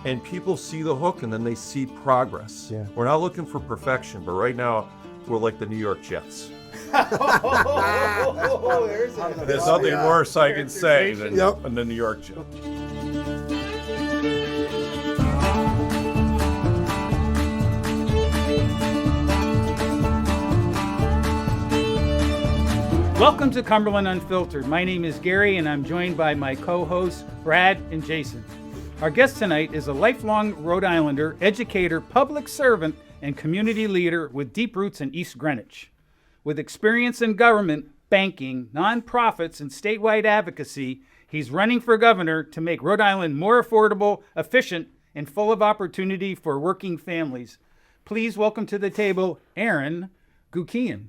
and people see the hook and then they see progress. Yeah. We're not looking for perfection, but right now we're like the New York Jets. There's nothing worse I can say than the New York Jets. Welcome to Cumberland Unfiltered. My name is Gary, and I'm joined by my co-hosts, Brad and Jason. Our guest tonight is a lifelong Rhode Islander, educator, public servant, and community leader with deep roots in East Greenwich. With experience in government, banking, nonprofits, and statewide advocacy, he's running for governor to make Rhode Island more affordable, efficient, and full of opportunity for working families. Please welcome to the table, Aaron Guckian.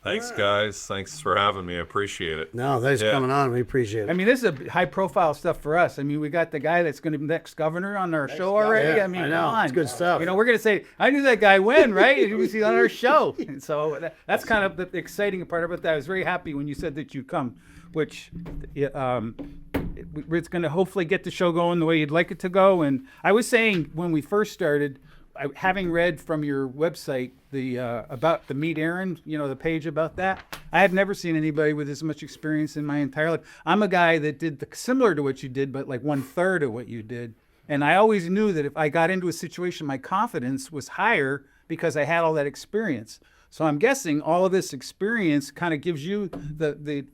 Thanks, guys. Thanks for having me. I appreciate it. No, thanks for coming on. We appreciate it. I mean, this is a high-profile stuff for us. I mean, we got the guy that's going to be next governor on our show already. Yeah, I mean, I know. come on. It's good stuff. You know, we're going to say, I knew that guy when, right? He was on our show. And so that's kind of the exciting part about that. I was very happy when you said that you'd come, which it's going to hopefully get the show going the way you'd like it to go. And I was saying when we first started, having read from your website about the Meet Aaron, the page about that, I have never seen anybody with as much experience in my entire life. I'm a guy that did similar to what you did, but like 1/3 of what you did. And I always knew that if I got into a situation, my confidence was higher because I had all that experience. So I'm guessing all of this experience kind of gives you the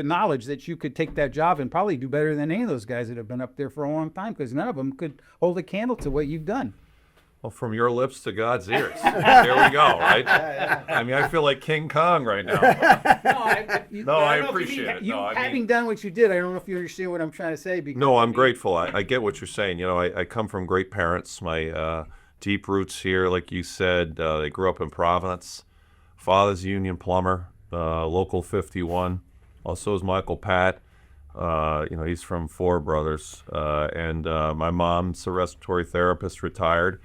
knowledge that you could take that job and probably do better than any of those guys that have been up there for a long time, because none of them could hold a candle to what you've done. Well, from your lips to God's ears. There we go, right? I mean, I feel like King Kong right now. I appreciate it. Having done what you did, I don't know if you understand what I'm trying to say. No, I'm grateful. I get what you're saying. I come from great parents. My deep roots here, like you said, they grew up in Providence. Father's a union plumber, local 51. Also is Michael Pat. He's from Four Brothers. And my mom's a respiratory therapist, retired.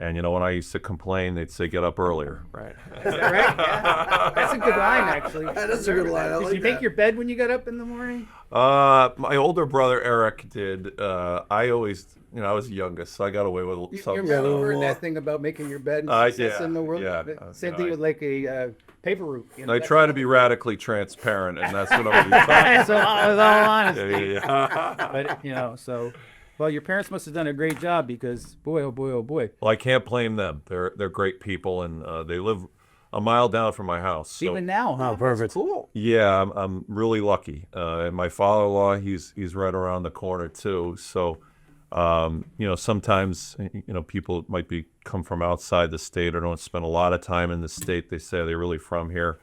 And, when I used to complain, they'd say, get up earlier. Right. Is that right? Yeah. That's a good line, actually. That's a good line. Did you make your bed when you got up in the morning? My older brother, Eric, did. I always, I was the youngest, so I got away with something. You ever heard that thing about making your bed and success in the world? Yeah. Same thing with like a paper route. I try to be radically transparent, and that's what I'm going to talking So, with all honesty. Yeah. But, well, your parents must have done a great job because, boy, oh boy, oh boy. Well, I can't blame them. They're great people, and they live a mile down from my house. So. Even now, huh? Oh, perfect. That's cool. Yeah, I'm really lucky. And my father-in-law, he's right around the corner too. So, sometimes people might come from outside the state or don't spend a lot of time in the state. They say they're really from here.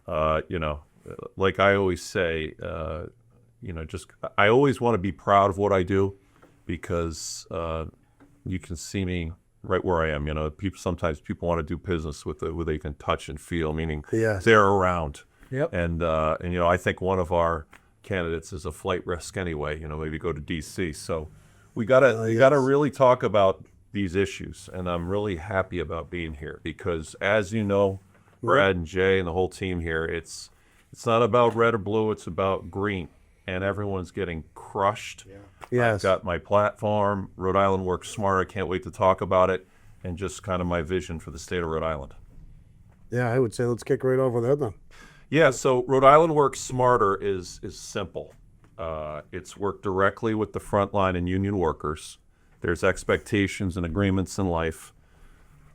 Like I always say, I always want to be proud of what I do. Because you can see me right where I am. Sometimes people want to do business with who they can touch and feel, meaning they're around. Yep. And I think one of our candidates is a flight risk anyway. Maybe go to D.C. So we gotta really talk about these issues, and I'm really happy about being here because, as you know, Brad and Jay and the whole team here, it's not about red or blue. It's about green. And everyone's getting crushed. Yeah. Yes. I've got my platform, Rhode Island Works Smarter. I can't wait to talk about it, and just kind of my vision for the state of Rhode Island. Yeah, I would say let's kick right over there then. Yeah, so Rhode Island Works Smarter is simple. It's work directly with the frontline and union workers. There's expectations and agreements in life.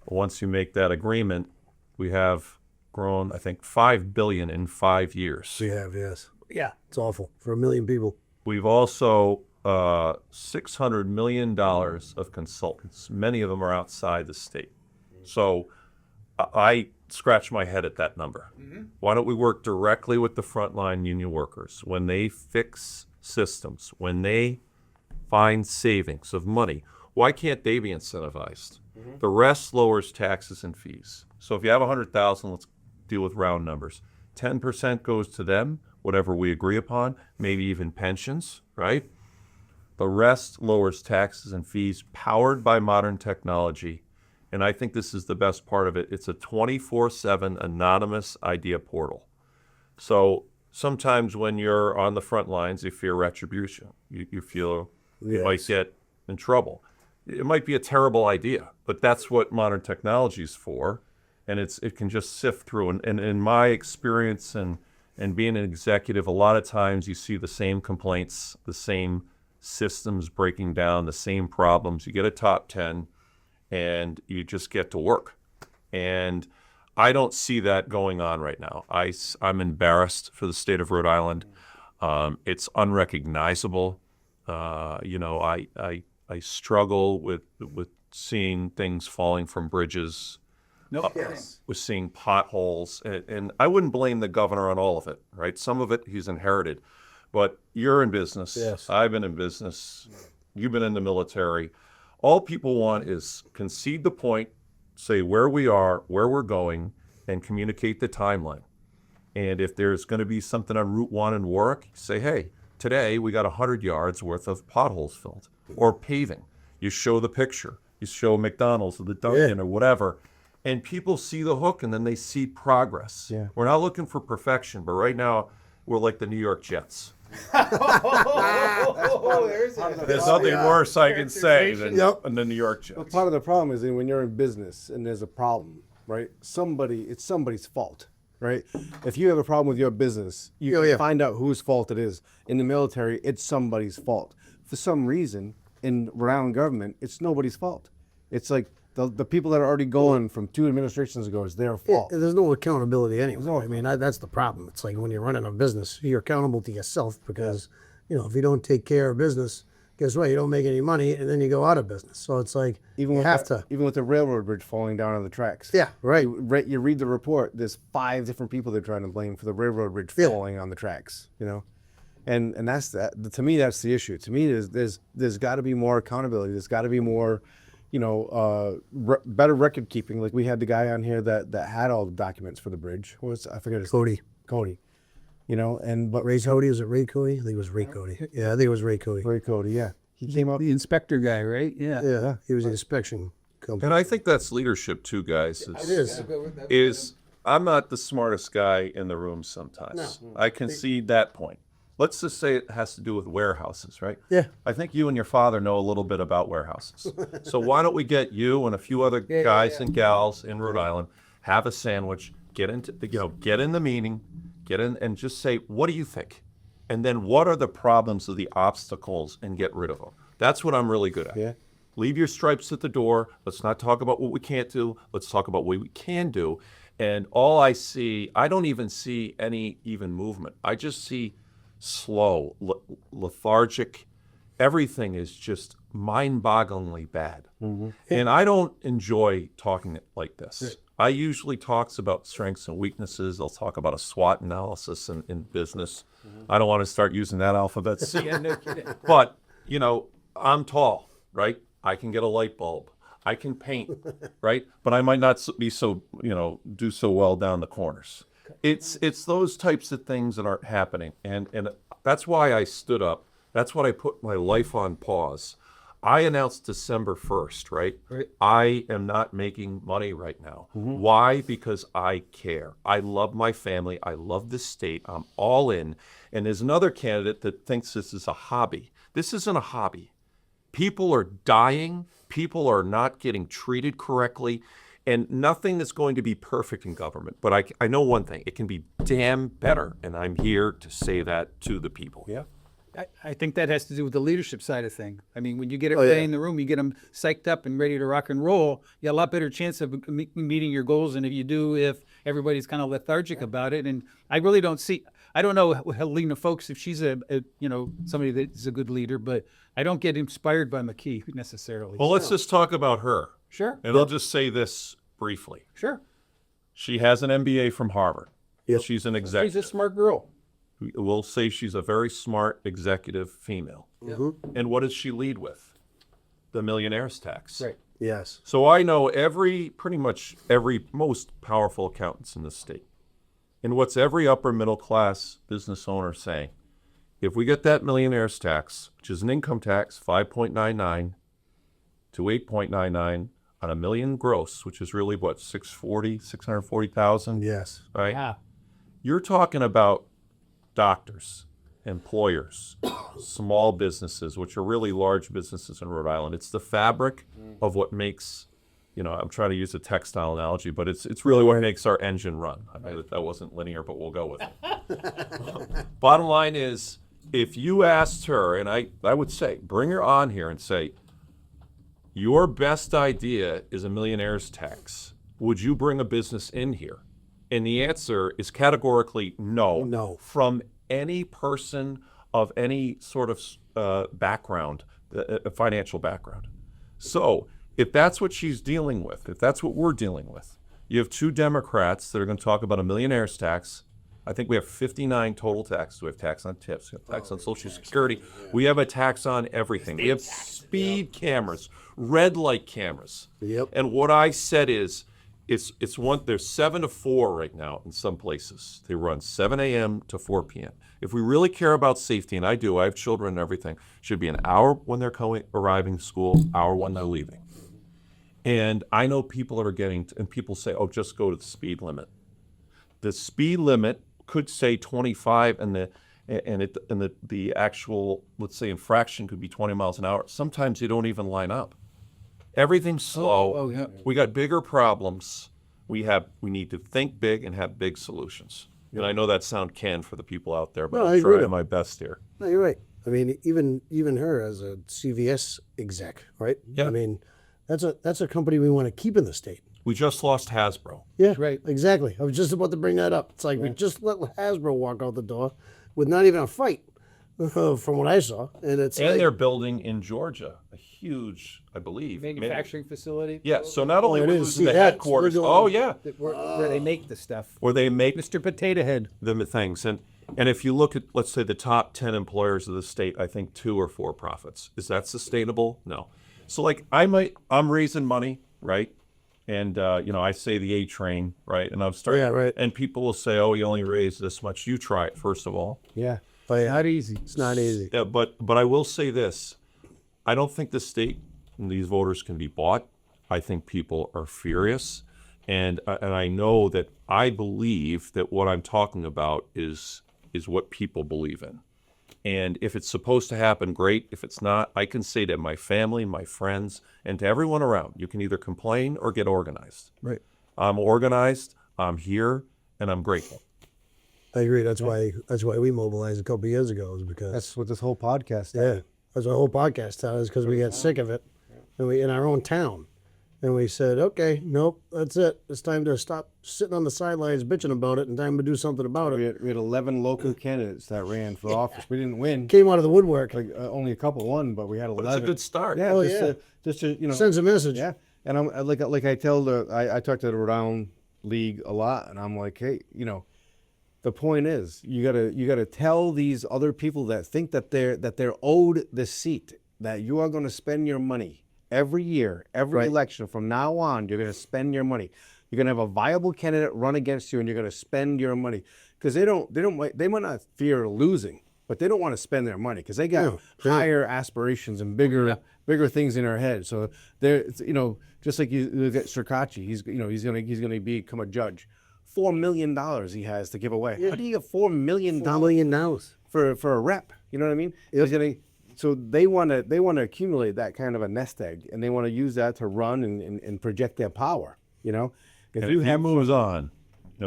Once you make that agreement, we have grown, I think, $5 billion in 5 years. We have, yes. Yeah, it's awful for 1 million people. We've also $600 million of consultants. Many of them are outside the state. So I scratch my head at that number. Mm-hmm. Why don't we work directly with the frontline union workers? When they fix systems, when they find savings of money, why can't they be incentivized? Mm-hmm. The rest lowers taxes and fees. So if you have $100,000, let's deal with round numbers. 10% goes to them, whatever we agree upon, maybe even pensions, right? The rest lowers taxes and fees powered by modern technology. And I think this is the best part of it. It's a 24/7 anonymous idea portal. So sometimes when you're on the front lines, you fear retribution. You feel you might get in trouble. it might be a terrible idea, but that's what modern technology is for, and it can just sift through. And in my experience and being an executive, a lot of times you see the same complaints, the same systems breaking down, the same problems. You get a top 10, and you just get to work. And I don't see that going on right now. I'm embarrassed for the state of Rhode Island. It's unrecognizable. I struggle with seeing things falling from bridges, with seeing potholes, and I wouldn't blame the governor on all of it, right? Some of it he's inherited, but you're in business. Yes. I've been in business. You've been in the military. All people want is concede the point, say where we are, where we're going, and communicate the timeline. And if there's going to be something on Route 1 in Warwick, say, hey, today we got 100 yards worth of potholes filled, or paving. You show the picture. You show McDonald's or the Dunkin' or whatever, and people see the hook, and then they see progress. Yeah. We're not looking for perfection, but right now we're like the New York Jets. There's nothing worse I can say than the New York Jets. But part of the problem is when you're in business and there's a problem, right? It's somebody's fault, right? If you have a problem with your business, you can find out whose fault it is. In the military, it's somebody's fault. For some reason, in Rhode Island government, it's nobody's fault. It's like the people that are already going from 2 administrations ago, it's their fault. There's no accountability anyway. I mean, that's the problem. It's like when you're running a business, you're accountable to yourself because, if you don't take care of business, guess what? You don't make any money, and then you go out of business. So it's like Even you with have to. Even with the railroad bridge falling down on the tracks. Yeah, right. You read the report, there's 5 different people they're trying to blame for the railroad bridge falling on the tracks, And that's that. To me, that's the issue. To me, there's got to be more accountability. There's got to be more, better record keeping. Like we had the guy on here that had all the documents for the bridge. I forget his Cody. Cody. But Ray Cody, was it Ray Cody? I think it was Ray Cody. Yeah, I think it was Ray Cody. Ray Cody, yeah. He came up. The inspector guy, right? Yeah. Yeah, he was an inspection company. And I think that's leadership too, guys. It is. Is I'm not the smartest guy in the room sometimes. No. I concede that point. Let's just say it has to do with warehouses, right? Yeah. I think you and your father know a little bit about warehouses. So why don't we get you and a few other guys and gals in Rhode Island, have a sandwich, get in the meeting, get in and just say, what do you think? And then what are the problems of the obstacles and get rid of them. That's what I'm really good at. Yeah. Leave your stripes at the door. Let's not talk about what we can't do. Let's talk about what we can do. And all I don't even see any even movement. I just see slow, lethargic. Everything is just mind-bogglingly bad. Mm-hmm. And I don't enjoy talking like this. I usually talks about strengths and weaknesses. I'll talk about a SWOT analysis in business. Mm-hmm. I don't want to start using that alphabet soup. Yeah, no kidding. But, I'm tall, right? I can get a light bulb. I can paint, right? But I might not be so, do so well down the corners. It's those types of things that aren't happening. And that's why I stood up. That's why I put my life on pause. I announced December 1st, right? I am not making money right now. Mm-hmm. Why? Because I care. I love my family. I love the state. I'm all in. And there's another candidate that thinks this is a hobby. This isn't a hobby. People are dying. People are not getting treated correctly. And nothing is going to be perfect in government. But I know one thing. It can be damn better. And I'm here to say that to the people. Yeah. I think that has to do with the leadership side of things. I mean, when you get everybody in the room, you get them psyched up and ready to rock and roll, you have a lot better chance of meeting your goals than if you do if everybody's kind of lethargic about it. And I really don't know Helena Folks, if she's somebody that's a good leader, but I don't get inspired by McKee necessarily. Well, let's just talk about her. Sure. And I'll just say this briefly. Sure. She has an MBA from Harvard. Yep. She's an executive. She's a smart girl. We'll say she's a very smart executive female. Mm-hmm. And what does she lead with? The millionaire's tax. Right. Yes. So I know pretty much every most powerful accountants in the state. And what's every upper middle class business owner saying? If we get that millionaire's tax, which is an income tax, 5.99 to 8.99 on a million gross, which is really what, 640,000? Yes. Right? Yeah. You're talking about doctors employers, small businesses, which are really large businesses in Rhode Island. It's the fabric of what makes, I'm trying to use a textile analogy, but it's really what makes our engine run. I know that wasn't linear, but we'll go with it. Bottom line is, if you asked her, and I would say, bring her on here and say, your best idea is a millionaire's tax. Would you bring a business in here? And the answer is categorically no. No. From any person of any sort of background, financial background. So if that's what she's dealing with, if that's what we're dealing with, you have two Democrats that are going to talk about a millionaire's tax. I think we have 59 total taxes. We have tax on tips, we have tax on Social Security. We have a tax on everything. We have speed cameras, red light cameras. Yep. And what I said is, there's 7 to 4 right now in some places. They run 7 a.m. to 4 p.m. If we really care about safety, and I do, I have children and everything, should be an hour when they're arriving to school, hour when they're leaving. And I know people are and people say, oh, just go to the speed limit. The speed limit could say 25, and the actual, let's say, infraction could be 20 miles an hour. Sometimes they don't even line up. Everything's slow. Oh, yeah. We got bigger problems. We need to think big and have big solutions. And I know that sound canned for the people out there, but No, I I'm agree trying with my best here. No, you're right. I mean, even her as a CVS exec, right? Yeah. I mean, that's a company we want to keep in the state. We just lost Hasbro. Yeah, Right. Exactly. I was just about to bring that up. It's like we just let Hasbro walk out the door with not even a fight, from what I saw. And it's And like, they're building in Georgia a huge, I believe, Manufacturing facility. Yeah, so not only it are we is. losing See, the that's headquarters, legal. oh yeah, Where they make the stuff. where they make Mr. Potato Head. the things. And if you look at, let's say, the top 10 employers of the state, I think 2 are for-profits. Is that sustainable? No. So like I'm raising money, right? And I say the A train, right? And I'm starting, Yeah, right. and people will say, oh, you only raised this much. You try it, first of all. Yeah. but Not easy. it's not easy. Yeah, but I will say this. I don't think the state and these voters can be bought. I think people are furious. And I know that I believe that what I'm talking about is what people believe in. And if it's supposed to happen, great. If it's not, I can say to my family, my friends, and to everyone around, you can either complain or get organized. Right. I'm organized, I'm here, and I'm grateful. I agree. That's why we mobilized a couple of years ago, is because That's what this whole podcast. yeah, that's our whole podcast is, because we got sick of it, and we in our own town, and we said, okay, nope, that's it. It's time to stop sitting on the sidelines bitching about it, and time to do something about We it. had 11 local candidates that ran for office. We didn't win. Came out of the woodwork. Like only a couple won, but we had 11. But it's a good start. Yeah, Oh, just, yeah. just to Sends a message. Yeah, and I'm like I tell I talk to the Rhode Island League a lot, and I'm like, hey, the point is you gotta tell these other people that think that they're owed the seat, that you are going to spend your money every year, every election from now on. You're going to spend your money. You're going to have a viable candidate run against you, and you're going to spend your money, because they might not fear losing, but they don't want to spend their money because they got higher aspirations and bigger things in their head. So they're just like you look at Circacci, he's going to become a judge. $4 million he has to give away. How do you get $4 million $4 million. for a rep? You know what I mean? So they want to accumulate that kind of a nest egg, and they want to use that to run and project their power. And if he moves on,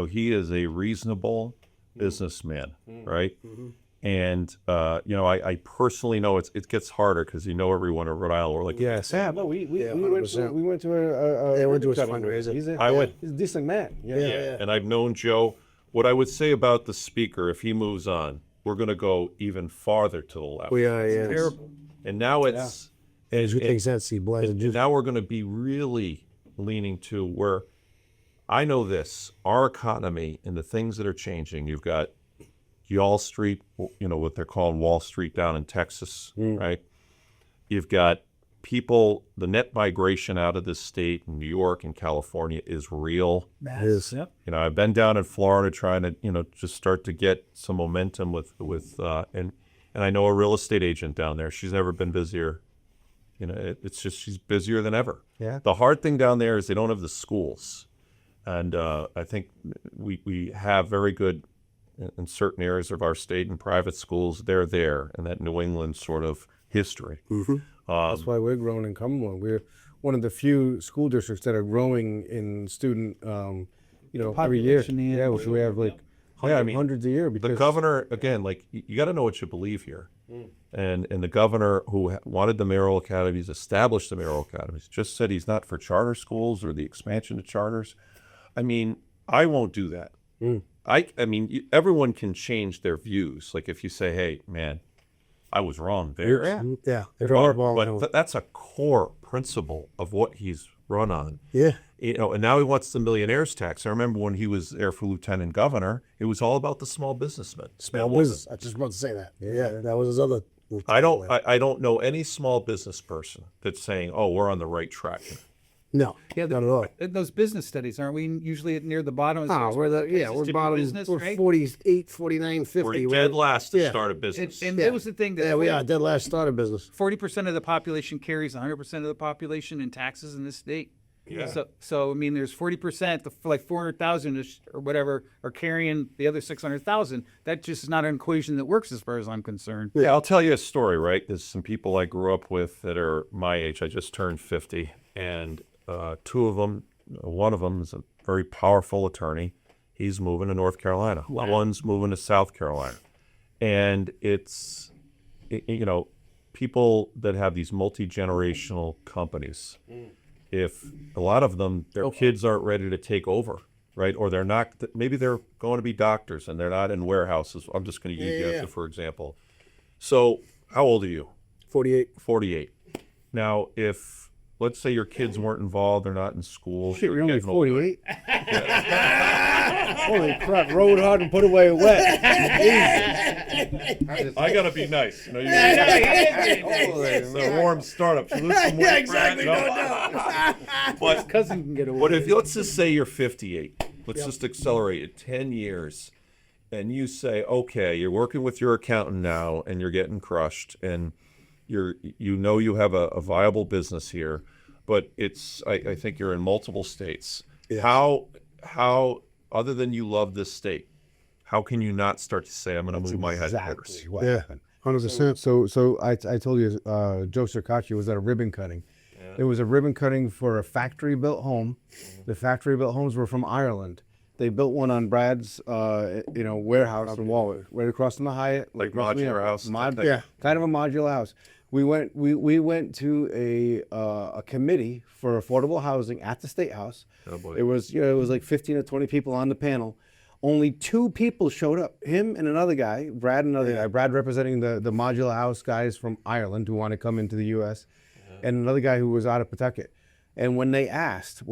he is a reasonable businessman, right? Mm-hmm. And I personally know it gets harder because everyone in Rhode Island. We're like, Yes. Yeah, no, we went 100%. to a went to his cutting. fundraiser. I went. He's a decent man. Yeah. And I've known Joe. What I would say about the speaker, if he moves on, we're going to go even farther to the left. We are, yeah. Terrible. And now it's Who takes that seat? and now we're going to be really leaning to where I know this, our economy and the things that are changing. You've got Wall Street, what they're calling Wall Street down in Texas, right? You've got people, the net migration out of this state, New York and California, is real. It is. Yep. I've been down in Florida trying to, just start to get some momentum with and I know a real estate agent down there. She's never been busier. It's just she's busier than ever. Yeah. The hard thing down there is they don't have the schools, and I think we have very good in certain areas of our state and private schools, they're there, and that New England sort of history. That's why we're growing in Cumberland. We're one of the few school districts that are growing in student, every year. Population, yeah. Yeah, which we have like hundreds a year. The Because governor, again, like you got to know what you believe here. And the governor who wanted the mayoral academies, established the mayoral academies, just said he's not for charter schools or the expansion of charters. I mean, I won't do that. I mean, everyone can change their views. Like if you say, hey, man, I was wrong there. Yeah. They're horrible. But that's a core principle of what he's run on. Yeah. And now he wants the millionaires tax. I remember when he was there for lieutenant governor, it was all about the small businessmen. Small business. I just about to say that. Yeah. That was his other. I don't know any small business person that's saying, oh, we're on the right track. No. Yeah, not at all. Those business studies, aren't we usually near the bottom? Oh, we're places to do bottom. business, We're right? 48, 49, 50. We're dead last to Yeah. start a business. And that was the thing that Yeah, we are dead last started business. 40% of the population carries 100% of the population in taxes in this state. Yeah. So I mean, there's 40%, like 400,000 or whatever, are carrying the other 600,000. That just is not an equation that works as far as I'm concerned. Yeah, I'll tell you a story, right? There's some people I grew up with that are my age. I just turned 50, and two of them, one of them is a very powerful attorney. He's moving to North Carolina. Wow. One's moving to South Carolina. And it's, people that have these multi-generational companies, if a lot of them, their kids aren't ready to take over, right? Or they're not, maybe they're going to be doctors and they're not in warehouses. I'm just going to use you for example. So how old are you? 48. 48. Now, if, let's say your kids weren't involved, they're not in school. shit, we're only getting 48. Holy crap! Rode hard and put away wet. I gotta be nice. You know, it's a warm startup. So lose some weight, Yeah, exactly. Brad, But Cousin can get away. what if, let's just say you're 58. Let's just accelerate it 10 years. And you say, okay, you're working with your accountant now and you're getting crushed and you have a viable business here, but it's, I think you're in multiple states. Yes. How, other than you love this state, how can you not start to say, I'm going to move my headquarters? Exactly what Yeah. happened. 100%. So I told you, Joe Circacci was at a ribbon cutting. It was a ribbon cutting for a factory-built home. The factory-built homes were from Ireland. They built one on Brad's, warehouse in Walworth, right across from the Hyatt. Like modular house? Yeah. Kind of a modular house. We went to a committee for affordable housing at the State House. Oh, boy. It was like 15 or 20 people on the panel. Only 2 people showed up. Him and another guy, Brad and another guy. Brad representing the modular house guys from Ireland who want to come into the U.S. And another guy who was out of Pawtucket. And when they asked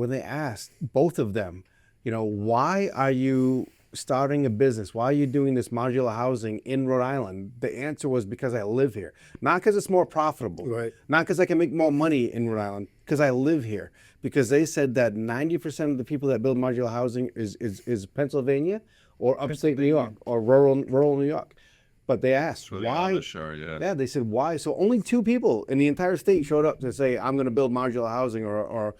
both of them, why are you starting a business? Why are you doing this modular housing in Rhode Island? The answer was because I live here. Not because it's more profitable. Right. Not because I can make more money in Rhode Island. Because I live here. Because they said that 90% of the people that build modular housing is Pennsylvania or upstate New York or rural New York. But they asked why. Yeah, they said why. So only 2 people in the entire state showed up to say, I'm going to build modular housing or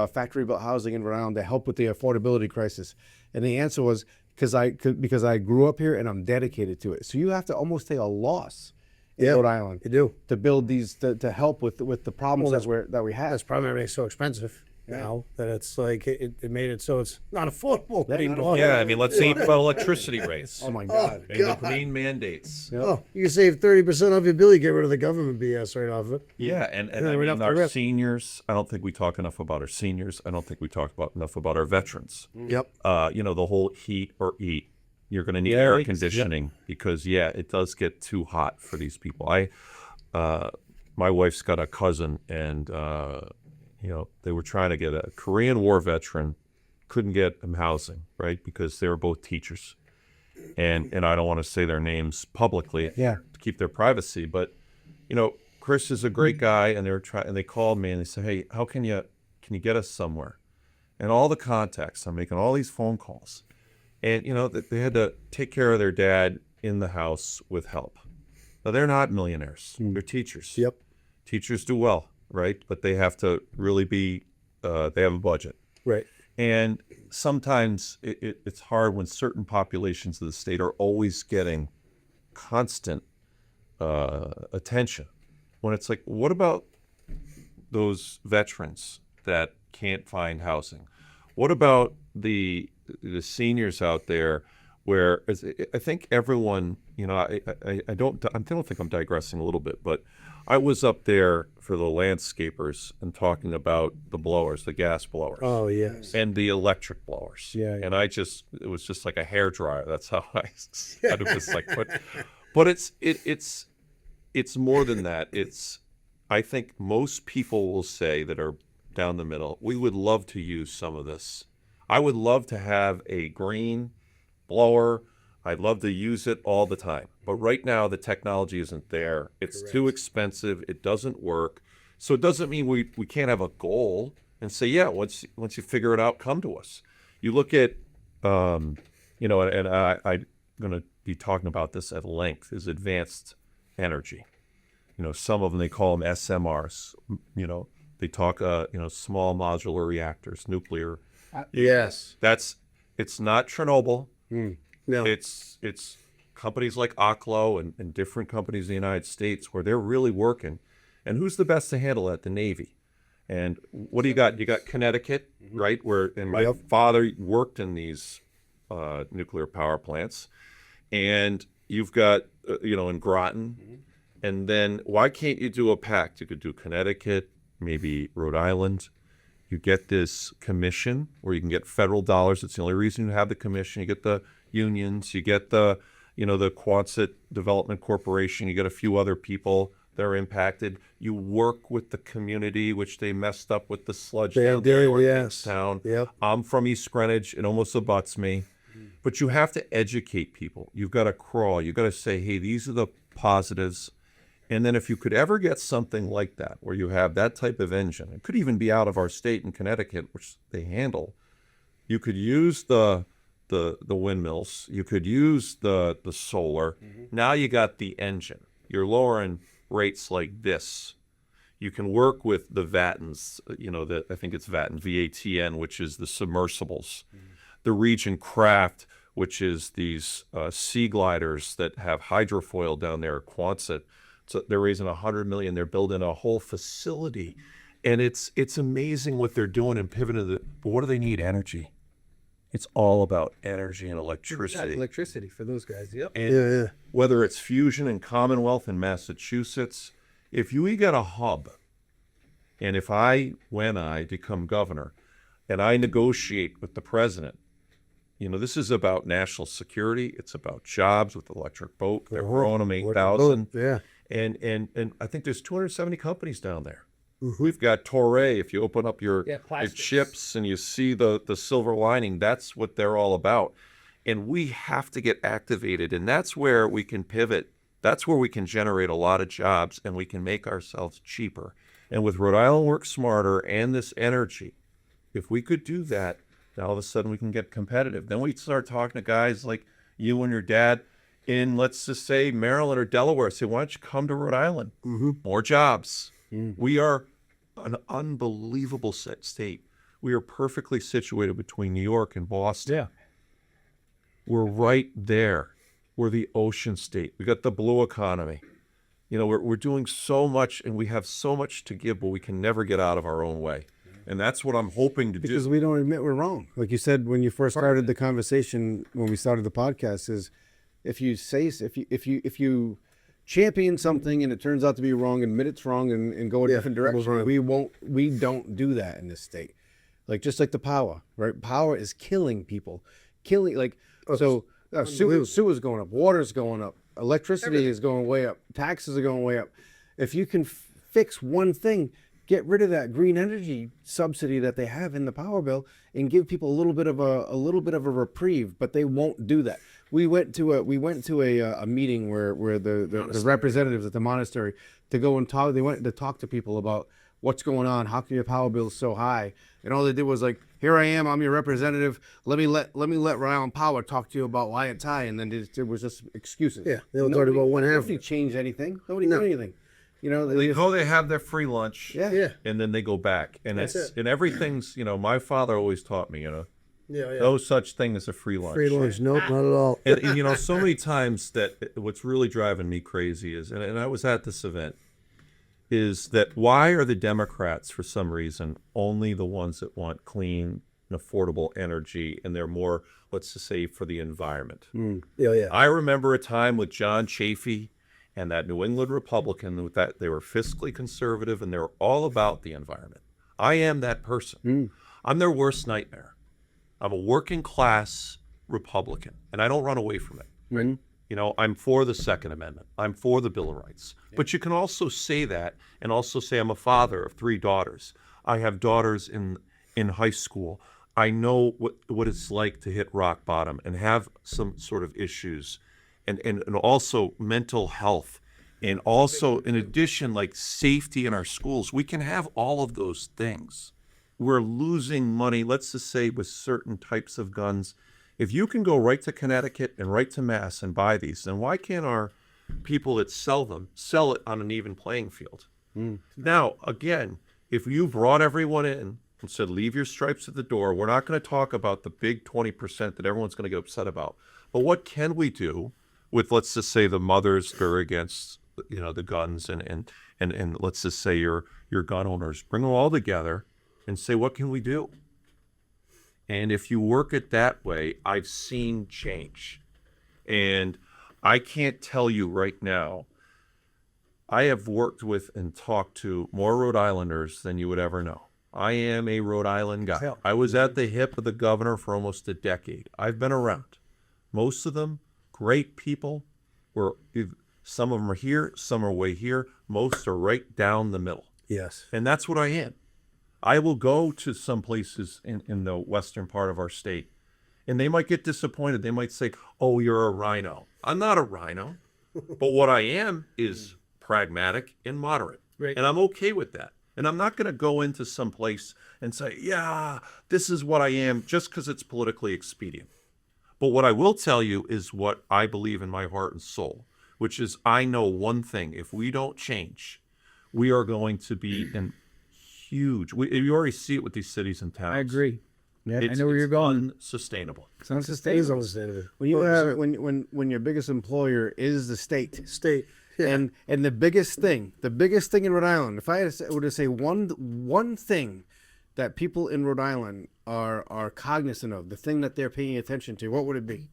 factory-built housing in Rhode Island to help with the affordability crisis. And the answer was because I grew up here and I'm dedicated to it. So you have to almost take a loss in Rhode Island. You do. To build these to help with the problems that we have. That's probably why it's so expensive now that it's like it made it so it's not affordable anymore. Yeah, I mean, let's see about electricity rates. Oh my God. And the green mandates. Oh, you can save 30% off your bill. You get rid of the government BS right off of it. Yeah, and Yeah, I we're mean, not our progressive. seniors, I don't think we talk enough about our seniors. I don't think we talk enough about our veterans. Yep. The whole heat or eat. You're going to need Yeah, air yep. conditioning because, it does get too hot for these people. My wife's got a cousin, and they were trying to get a Korean War veteran, couldn't get him housing, right? Because they were both teachers, and I don't want to say their names publicly, Yeah. to keep their privacy. But Chris is a great guy, and they called me and they said, "Hey, how can you get us somewhere?" And all the contacts, I'm making all these phone calls, and they had to take care of their dad in the house with help. Now, they're not millionaires; they're teachers. Yep. Teachers do well, right? But they have to really be, they have a budget. Right. And sometimes it's hard when certain populations of the state are always getting constant attention. When it's like, what about those veterans that can't find housing? What about the seniors out there where I think everyone, I don't think I'm digressing a little bit, but I was up there for the landscapers and talking about the blowers, the gas blowers. Oh, yes. And the electric blowers. Yeah. And it was just like a hair dryer. That's how I kind of was like, but it's more than that. I think most people will say that are down the middle, we would love to use some of this. I would love to have a green blower. I'd love to use it all the time. But right now, the technology isn't there. It's too expensive. It doesn't work. So it doesn't mean we can't have a goal and say, yeah, once you figure it out, come to us. You look at, and I'm going to be talking about this at length, is advanced energy. Some of them, they call them SMRs. They talk, small modular reactors, nuclear. Yes. It's not Chernobyl. No. It's companies like Oklo and different companies in the United States where they're really working. And who's the best to handle that? The Navy. And what do you got? You got Connecticut, right? And my father worked in these nuclear power plants. And you've got, in Groton. And then why can't you do a pact? You could do Connecticut, maybe Rhode Island. You get this commission where you can get federal dollars. It's the only reason you have the commission. You get the unions. You get the Quonset Development Corporation. You get a few other people that are impacted. You work with the community, which they messed up with the sludge town. Yep. I'm from East Greenwich. It almost abuts me. But you have to educate people. You've got to crawl. You've got to say, hey, these are the positives. And then if you could ever get something like that, where you have that type of engine, it could even be out of our state in Connecticut, which they handle, you could use the windmills, you could use the solar. Now you got the engine. You're lowering rates like this. You can work with the Vattens, I think it's Vatten, VATN, which is the submersibles. The Region Craft, which is these sea gliders that have hydrofoil down there at Quonset. So they're raising $100 million. They're building a whole facility, and it's amazing what they're doing and pivoting. But what do they need? Energy. It's all about energy and electricity. Electricity for those guys. Yep. And whether it's Fusion and Commonwealth in Massachusetts, if you got a hub, and when I become governor, and I negotiate with the president, this is about national security. It's about jobs with Electric Boat. They're growing them 8,000. Yeah. And I think there's 270 companies down there. We've got Torre. If you open up your chips and you see the silver lining, that's what they're all about. And we have to get activated. And that's where we can pivot. That's where we can generate a lot of jobs and we can make ourselves cheaper. And with Rhode Island Works Smarter and this energy, if we could do that, then all of a sudden we can get competitive. Then we start talking to guys like you and your dad in, let's just say, Maryland or Delaware. Say, why don't you come to Rhode Island? More jobs. We are an unbelievable state. We are perfectly situated between New York and Boston. Yeah. We're right there. We're the ocean state. We got the blue economy. We're doing so much, and we have so much to give, but we can never get out of our own way. And that's what I'm hoping to do. Because we don't admit we're wrong. Like you said when you first started the conversation, when we started the podcast, is if you champion something and it turns out to be wrong, admit it's wrong and go a different direction. We don't do that in this state. Just like the power, right? Power is killing people. Sewer's going up, water's going up, electricity is going way up, taxes are going way up. If you can fix one thing, get rid of that green energy subsidy that they have in the power bill and give people a little bit of a reprieve, but they won't do that. We went to a meeting where the representatives at the monastery to go and talk. They went to talk to people about what's going on. How come your power bill is so high? And all they did was like, here I am. I'm your representative. Let me let Rhode Island Power talk to you about why it's high. And then it was just excuses. Yeah, they were talking about one half. Nobody changed anything. Nobody did anything. You know, They go, they have their free lunch. Yeah. And then they go back. And That's it's it. and everything's, my father always taught me, Yeah. no such thing as a free lunch. Free lunch. Nope, not at all. And so many times that what's really driving me crazy is, and I was at this event, is that why are the Democrats, for some reason, only the ones that want clean and affordable energy, and they're more, let's just say, for the environment? Yeah. I remember a time with John Chafee and that New England Republican, with that they were fiscally conservative and they were all about the environment. I am that person. I'm their worst nightmare. I'm a working class Republican, and I don't run away from it. I'm for the Second Amendment. I'm for the Bill of Rights. But you can also say that and also say I'm a father of 3 daughters. I have daughters in high school. I know what it's like to hit rock bottom and have some sort of issues and also mental health. And also, in addition, like safety in our schools. We can have all of those things. We're losing money, let's just say, with certain types of guns. If you can go right to Connecticut and right to Mass and buy these, then why can't our people that sell them sell it on an even playing field? Now, again, if you brought everyone in and said, leave your stripes at the door, we're not going to talk about the big 20% that everyone's going to get upset about. But what can we do with, let's just say, the mothers that are against, the guns and let's just say your gun owners? Bring them all together and say, what can we do? And if you work it that way, I've seen change. And I can't tell you right now, I have worked with and talked to more Rhode Islanders than you would ever know. I am a Rhode Island guy. I was at the hip of the governor for almost a decade. I've been around. Most of them, great people. Some of them are here, some are way here. Most are right down the middle. Yes. And that's what I am. I will go to some places in the western part of our state, and they might get disappointed. They might say, oh, you're a rhino. I'm not a rhino, but what I am is pragmatic and moderate. Right. And I'm okay with that. And I'm not going to go into some place and say, yeah, this is what I am, just because it's politically expedient. But what I will tell you is what I believe in my heart and soul, which is I know one thing. If we don't change, we are going to be in huge. You already see it with these cities and towns. I agree. Yeah, I It's know where you're going. Unsustainable. It's It is unsustainable. understandable. When your biggest employer is the state. State. Yeah. And the biggest thing in Rhode Island, if I were to say one thing that people in Rhode Island are cognizant of, the thing that they're paying attention to, what would it be?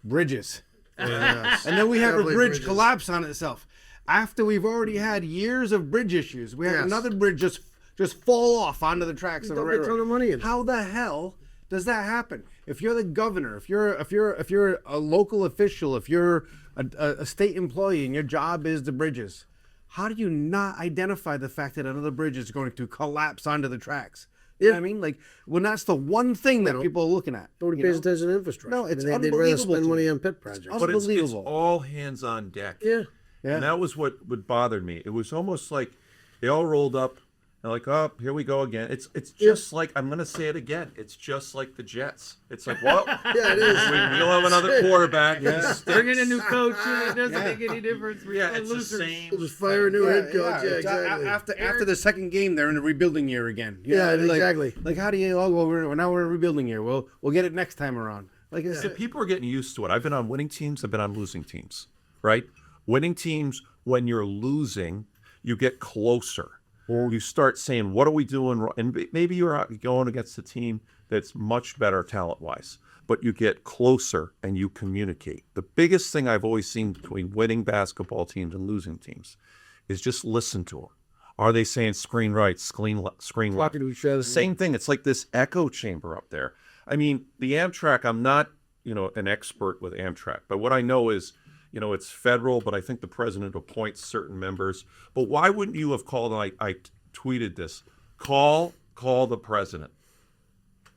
Bridges. Yes. And then we have a Definitely bridge bridges. collapse on itself. After we've already had years of bridge issues, we have Yes. another bridge just fall off onto the tracks of the Dump a ton railroad. of money in it. How the hell does that happen? If you're the governor, if you're a local official, if you're a state employee and your job is the bridges, how do you not identify the fact that another bridge is going to collapse onto the tracks? You know what I mean? Like, when that's the one thing that people are looking at. Nobody you pays know? attention to infrastructure. No, it's They'd rather unbelievable spend to money me. on pet projects. But it's Unbelievable. all hands on deck. Yeah. Yeah. And that was what bothered me. It was almost like they all rolled up and like, oh, here we go again. It's just like, I'm going to say it again. It's just like the Jets. It's like, well, Yeah, it is. we'll have another quarterback. Bring in a new coach. It doesn't make any difference. We're Yeah, still it's the losers. same. We'll just fire a new head coach. Yeah, it's, exactly. After the second game, they're in a rebuilding year again. You Yeah, know, like- exactly. Like, how do you? Oh, well, now we're in a rebuilding year. We'll get it next time around. Like, it's, So people are getting used to it. I've been on winning teams. I've been on losing teams, right? Winning teams, when you're losing, you get closer. Or you start saying, what are we doing wrong? And maybe you're out going against a team that's much better talent-wise. But you get closer and you communicate. The biggest thing I've always seen between winning basketball teams and losing teams is just listen to them. Are they saying screen right, screen left? Talking to each other. Same thing. It's like this echo chamber up there. I mean, the Amtrak, I'm not, an expert with Amtrak, but what I know is, it's federal, but I think the president appoints certain members. But why wouldn't you have called, and I tweeted this, call the president,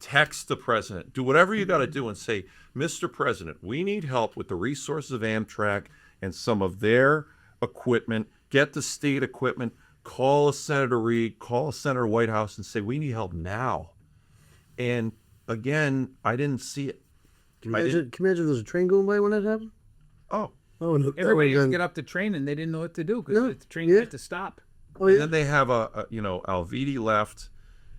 text the president, do whatever you got to do and say, Mr. President, we need help with the resources of Amtrak and some of their equipment, get the state equipment, call Senator Reed, call Senator Whitehouse and say, we need help now. And again, I didn't see it. Can you imagine if there was a train going by when that happened? Oh, Oh, and Everybody used to and- get up to train and they didn't know what to do Yeah, because the train yeah. had to stop. oh, And yeah. then they have Alviti left,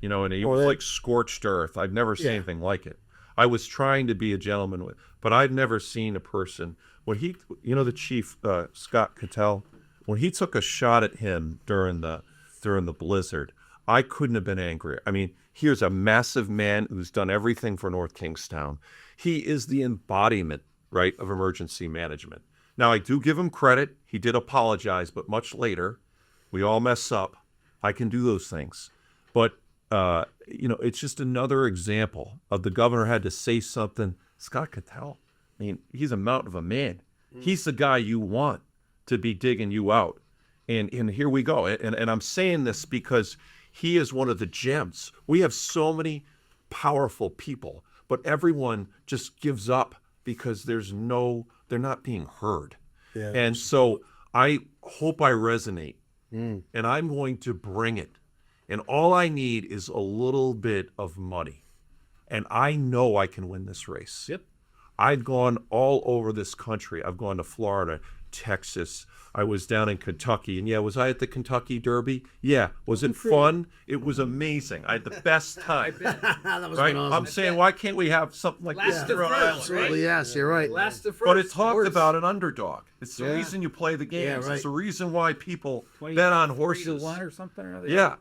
and he was that- like scorched earth. I've never seen Yeah. anything like it. I was trying to be a gentleman but I'd never seen a person when the chief Scott Cattell, when he took a shot at him during the blizzard, I couldn't have been angrier. I mean, here's a massive man who's done everything for North Kingstown. He is the embodiment, right, of emergency management. Now, I do give him credit. He did apologize, but much later. We all mess up. I can do those things. But, it's just another example of the governor had to say something. Scott Cattell, I mean, he's a mountain of a man. He's the guy you want to be digging you out. And here we go. And I'm saying this because he is one of the gems. We have so many powerful people, but everyone just gives up because they're not being heard. Yeah. And so I hope I resonate, and I'm going to bring it. And all I need is a little bit of money. And I know I can win this race. Yep. I've gone all over this country. I've gone to Florida, Texas. I was down in Kentucky. And yeah, was I at the Kentucky Derby? Yeah. Was it fun? It was amazing. I had the best time. That was Right? awesome. I'm saying, why can't we have something like this Last in of Rhode first, Island? Absolutely, yes, you're right. Last the first. But it talked horse. about an underdog. It's the Yeah. reason you play the games. right. It's the reason why people 20 bet on 3 to horses. 1 or something or other. Yeah.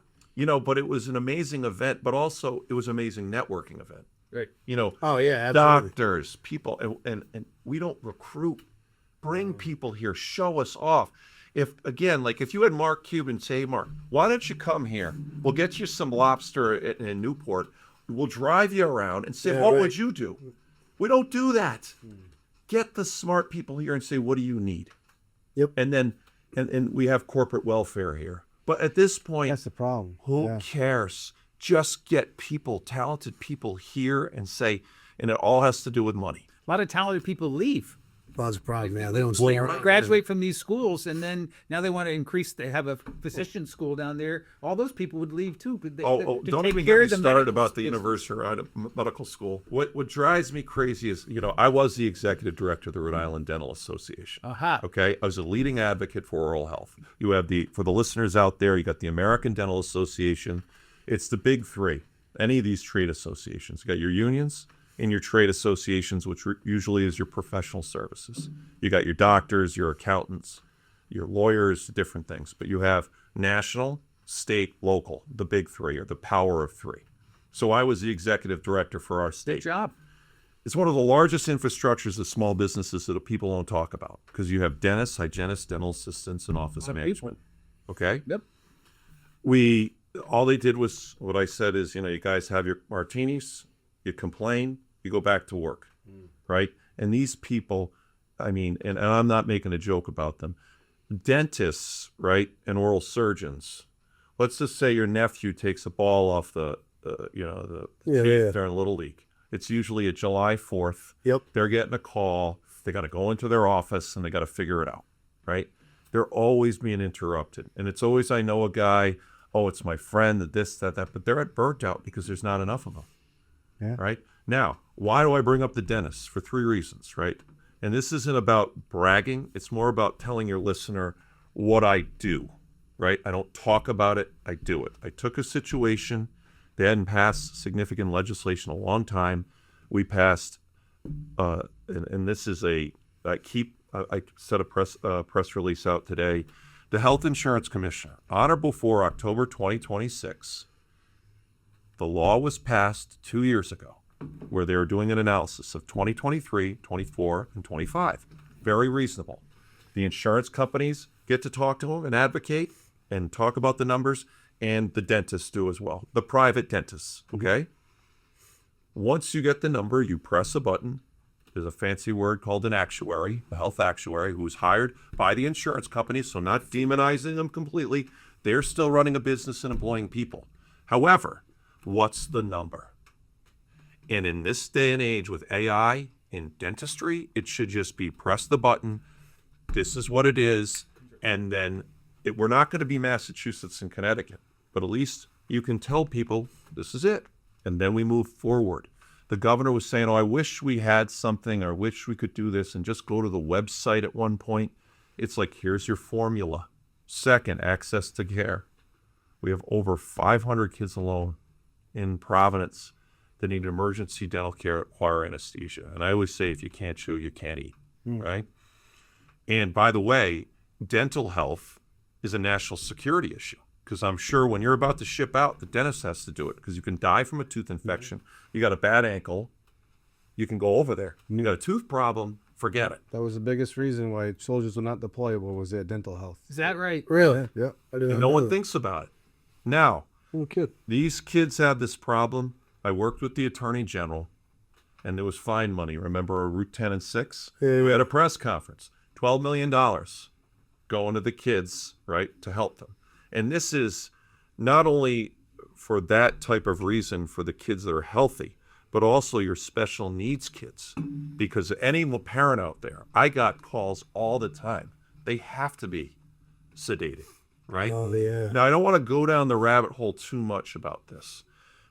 But it was an amazing event, but also it was an amazing networking event. Right. Oh, yeah, absolutely. Doctors, people, and we don't recruit. Bring people here. Show us off. If you had Mark Cuban say, Mark, why don't you come here? We'll get you some lobster in Newport. We'll drive you around and say, Yeah, what right. would you do? We don't do that. Get the smart people here and say, what do you need? Yep. And then, and we have corporate welfare here. But at this point, That's the problem. who Yeah. cares? Just get people, talented people here and say, and it all has to do with money. A lot of talented people leave. Well, that's a problem, yeah. They don't stay around. Graduate from these schools, and then now they want to increase. They have a physician school down there. All those people would leave too. But Don't even get me started about the University Medical School. What drives me crazy is, I was the executive director of the Rhode Island Dental Association. Aha. Okay, I was a leading advocate for oral health. You have for the listeners out there, you got the American Dental Association. It's the big three. Any of these trade associations. You got your unions and your trade associations, which usually is your professional services. You got your doctors, your accountants, your lawyers, different things. But you have national, state, local, the big three, or the power of three. So I was the executive director for our state. Job. It's one of the largest infrastructures of small businesses that people don't talk about because you have dentists, hygienists, dental assistants, and office management. Okay? Yep. All they did was what I said is, you guys have your martinis, you complain, you go back to work, right? And these people, I mean, and I'm not making a joke about them, dentists, right, and oral surgeons. Let's just say your nephew takes a ball off the Yeah, teeth yeah. during Little League. It's usually a July 4th. Yep. They're getting a call. They got to go into their office and they got to figure it out, right? They're always being interrupted. And it's always, I know a guy, oh, it's my friend, this, that, but they're at burnt out because there's not enough of them. Yeah. Right? Now, why do I bring up the dentist? For 3 reasons, right? And this isn't about bragging. It's more about telling your listener what I do, right? I don't talk about it. I do it. I took a situation. They hadn't passed significant legislation in a long time. We passed, and this is I set a press release out today. The Health Insurance Commissioner, on or before October 2026, the law was passed 2 years ago where they were doing an analysis of 2023, 24, and 25. Very reasonable. The insurance companies get to talk to them and advocate and talk about the numbers, and the dentists do as well. The private dentists, okay? Once you get the number, you press a button. There's a fancy word called an actuary, a health actuary, who's hired by the insurance companies, so not demonizing them completely. They're still running a business and employing people. However, what's the number? And in this day and age with AI in dentistry, it should just be press the button. This is what it is. And then we're not going to be Massachusetts and Connecticut, but at least you can tell people this is it. And then we move forward. The governor was saying, oh, I wish we had something, or I wish we could do this, and just go to the website at one point. It's like, here's your formula. Second, access to care. We have over 500 kids alone in Providence that need emergency dental care, require anesthesia. And I always say, if you can't chew, you can't eat, right? And by the way, dental health is a national security issue, because I'm sure when you're about to ship out, the dentist has to do it, because you can die from a tooth infection. You got a bad ankle, you can go over there. You got a tooth problem, forget it. That was the biggest reason why soldiers were not deployable, was their dental health. Is that right? Really? Yeah. I didn't And know no one that. thinks about it. Now, Oh, kid. these kids have this problem. I worked with the Attorney General, and there was fine money. Remember Route 10 and 6? Yeah, We had a press conference. $12 million going to the kids, right, to help them. And this is not only for that type of reason for the kids that are healthy, but also your special needs kids. Because any parent out there, I got calls all the time. They have to be sedated, right? Oh, yeah. Now, I don't want to go down the rabbit hole too much about this,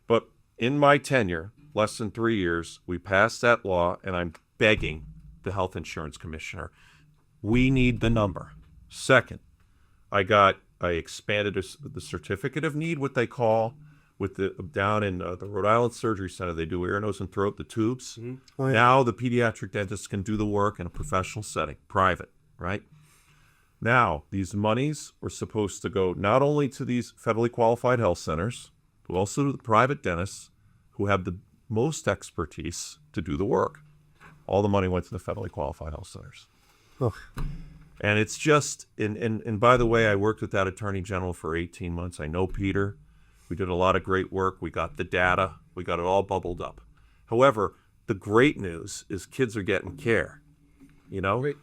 but in my tenure, less than 3 years, we passed that law, and I'm begging the health insurance commissioner, we need the number. Second, I expanded the certificate of need, what they call, with the down in the Rhode Island Surgery Center. They do ear, nose, and throat, the tubes. Oh, yeah. Now the pediatric dentists can do the work in a professional setting, private, right? Now, these monies were supposed to go not only to these federally qualified health centers, but also to the private dentists who have the most expertise to do the work. All the money went to the federally qualified health centers. Oh. And it's just, and by the way, I worked with that Attorney General for 18 months. I know Peter. We did a lot of great work. We got the data. We got it all bubbled up. However, the great news is kids are getting care, you know? Right.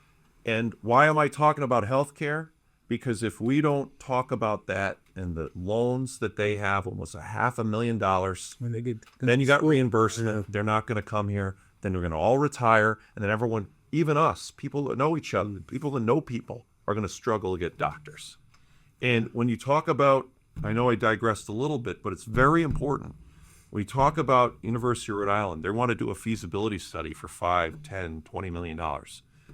And why am I talking about health care? Because if we don't talk about that and the loans that they have, almost $500,000, When they get then you got reimbursement. They're not going to come here. Then they're going to all retire. And then everyone, even us, people that know each other, people that know people, are going to struggle to get doctors. And when you talk about, I know I digressed a little bit, but it's very important. When you talk about University of Rhode Island, they want to do a feasibility study for $5, $10, $20 million.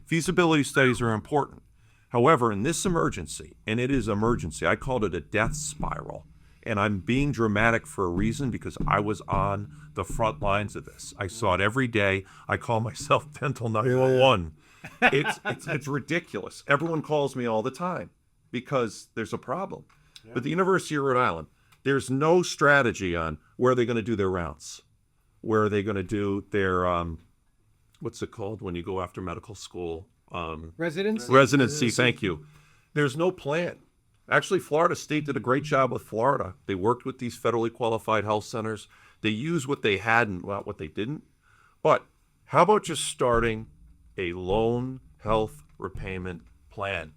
Feasibility studies are important. However, in this emergency, and it is emergency, I called it a death spiral. And I'm being dramatic for a reason, because I was on the front lines of this. I saw it every day. I call myself Dental 911. It's ridiculous. Everyone calls me all the time because there's a problem. But the University of Rhode Island, there's no strategy on where they're going to do their rounds, where are they going to do their, what's it called when you go after medical school? Residency, thank you. There's no plan. Actually, Florida State did a great job with Florida. They worked with these federally qualified health centers. They used what they had and not what they didn't. But how about just starting a loan health repayment plan?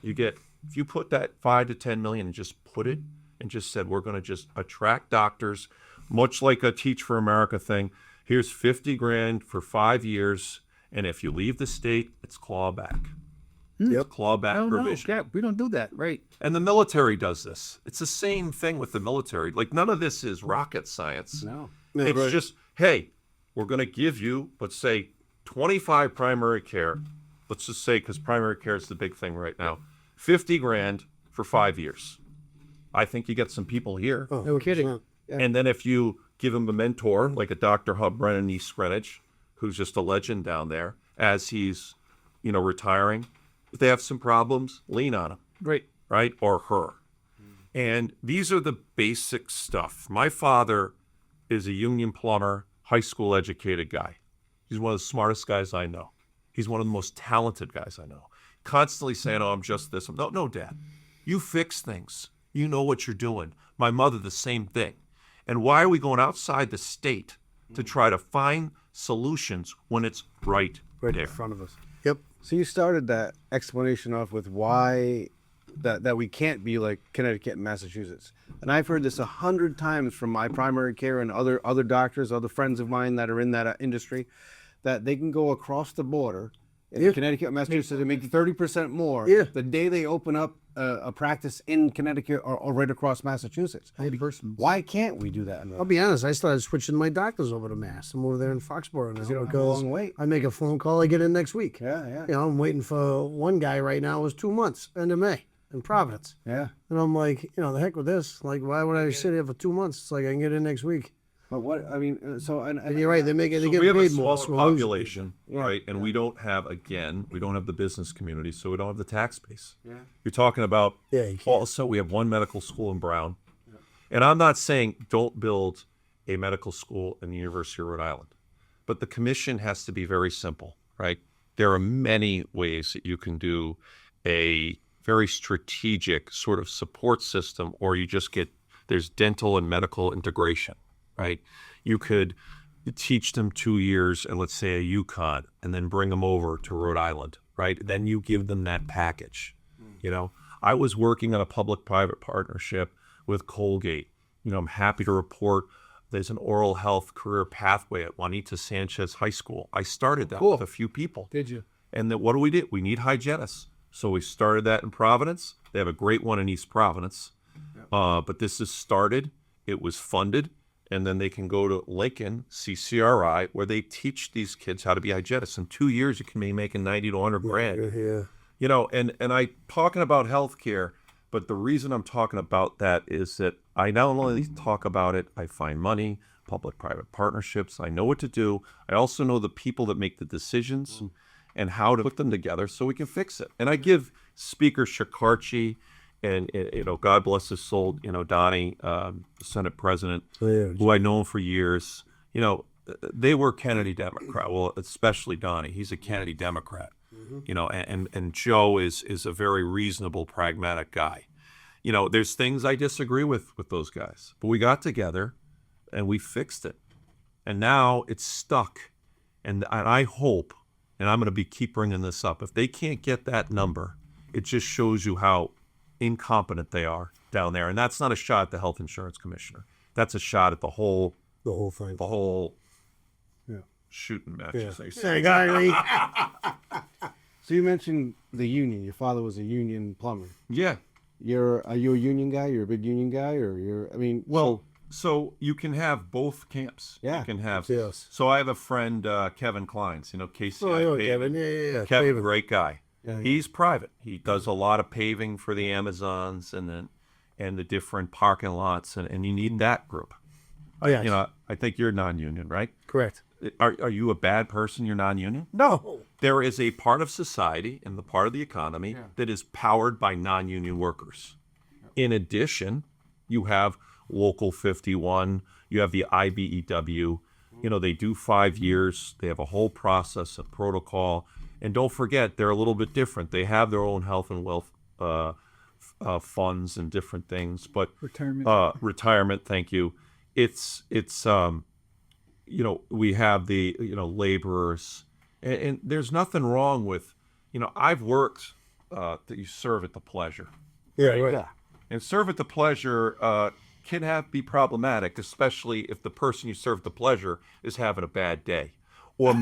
If you put that 5 to 10 million and just put it and just said, we're going to just attract doctors, much like a Teach for America thing. Here's 50 grand for 5 years. And if you leave the state, it's clawback. Yep. Clawback provision. Yeah, we don't do that, right? And the military does this. It's the same thing with the military. Like, none of this is rocket science. No. It's just, hey, we're going to give you, let's say, 25 primary care. Let's just say, because primary care is the big thing right now, 50 grand for 5 years. I think you get some people here. Oh, No kidding. 100%. Yeah. And then if you give them a mentor, like a Dr. Hub Brennan East Greenwich, who's just a legend down there, as he's, retiring, if they have some problems, lean on him, Right. right? Or her. And these are the basic stuff. My father is a union plumber, high school educated guy. He's one of the smartest guys I know. He's one of the most talented guys I know. Constantly saying, oh, I'm just this. No, Dad. You fix things. You know what you're doing. My mother, the same thing. And why are we going outside the state to try to find solutions when it's right there? in front of us. Yep. So you started that explanation off with why that we can't be like Connecticut and Massachusetts. And I've heard this 100 times from my primary care and other doctors, other friends of mine that are in that industry, that they can go across the border In Connecticut, Massachusetts, they make 30% more Yeah. the day they open up a practice in Connecticut or right across Massachusetts. Why can't we do that? I'll be honest. I started switching my doctors over to Mass. I'm over there in Foxborough now you don't have a long wait. I make a phone call, I get in next week. Yeah. You know, I'm waiting for one guy right now. It was 2 months, end of May, in Providence. Yeah. And I'm like, you know, the heck with this. Like, why would I sit here for 2 months? It's like I can get in next week. But what I mean, And you're right. They So get we have a paid smaller more. population, right? And we don't have the business community, so we don't have the tax base. Yeah. You're talking about Yeah, you can't. also we have one medical school in Brown. And I'm not saying don't build a medical school in the University of Rhode Island, but the commission has to be very simple, right? There are many ways that you can do a very strategic sort of support system, or you just there's dental and medical integration, right? You could teach them 2 years and let's say a UConn and then bring them over to Rhode Island, right? Then you give them that package. You know, I was working on a public-private partnership with Colgate. You know, I'm happy to report there's an oral health career pathway at Juanita Sanchez High School. I started that with a few people. Did you? And then what do? We need hygienists. So we started that in Providence. They have a great one in East Providence. But this is started. It was funded. And then they can go to Lincoln, CCRI, where they teach these kids how to be hygienists. In 2 years, you can be making 90 to 100 grand. Yeah. You know, and I talking about healthcare, but the reason I'm talking about that is that I not only talk about it, I find money, public-private partnerships. I know what to do. I also know the people that make the decisions and how to put them together so we can fix it. And I give Speaker Shikarchi and, you know, God bless his soul, you know, Donnie, Senate President, who I've known for years, you know, they were Kennedy Democrat. Well, especially Donnie. He's a Kennedy Democrat. You know, and Joe is a very reasonable, pragmatic guy. You know, there's things I disagree with those guys, but we got together and we fixed it. And now it's stuck. And I hope, and I'm going to keep bringing this up, if they can't get that number, it just shows you how incompetent they are down there. And that's not a shot at the health insurance commissioner. That's a shot at the whole thing. shooting match. Yeah. As they say. Exactly. So you mentioned the union. Your father was a union plumber. Yeah. Are you a union guy? You're a big union guy, or Well, so you can have both camps. Yeah. You can have. Yes. So I have a friend, Kevin Kleins, you know, KCI Oh, I know Paving. Kevin. Yeah. Kevin, Paving. great guy. Yeah. He's private. He does a lot of paving for the Amazons and the different parking lots, and you need that group. Oh, yeah. You know, I think you're non-union, right? Correct. Are you a bad person? You're non-union? No. There is a part of society and the part of the economy that is powered by non-union workers. In addition, you have Local 51, you have the IBEW. You know, they do 5 years. They have a whole process and protocol. And don't forget, they're a little bit different. They have their own health and wealth funds and different things. But retirement, thank you. It's you know, we have the, you know, laborers. And there's nothing wrong with, you know, I've worked that you serve at the pleasure. Yeah. Right. And serve at the pleasure can be problematic, especially if the person you serve at the pleasure is having a bad day. Or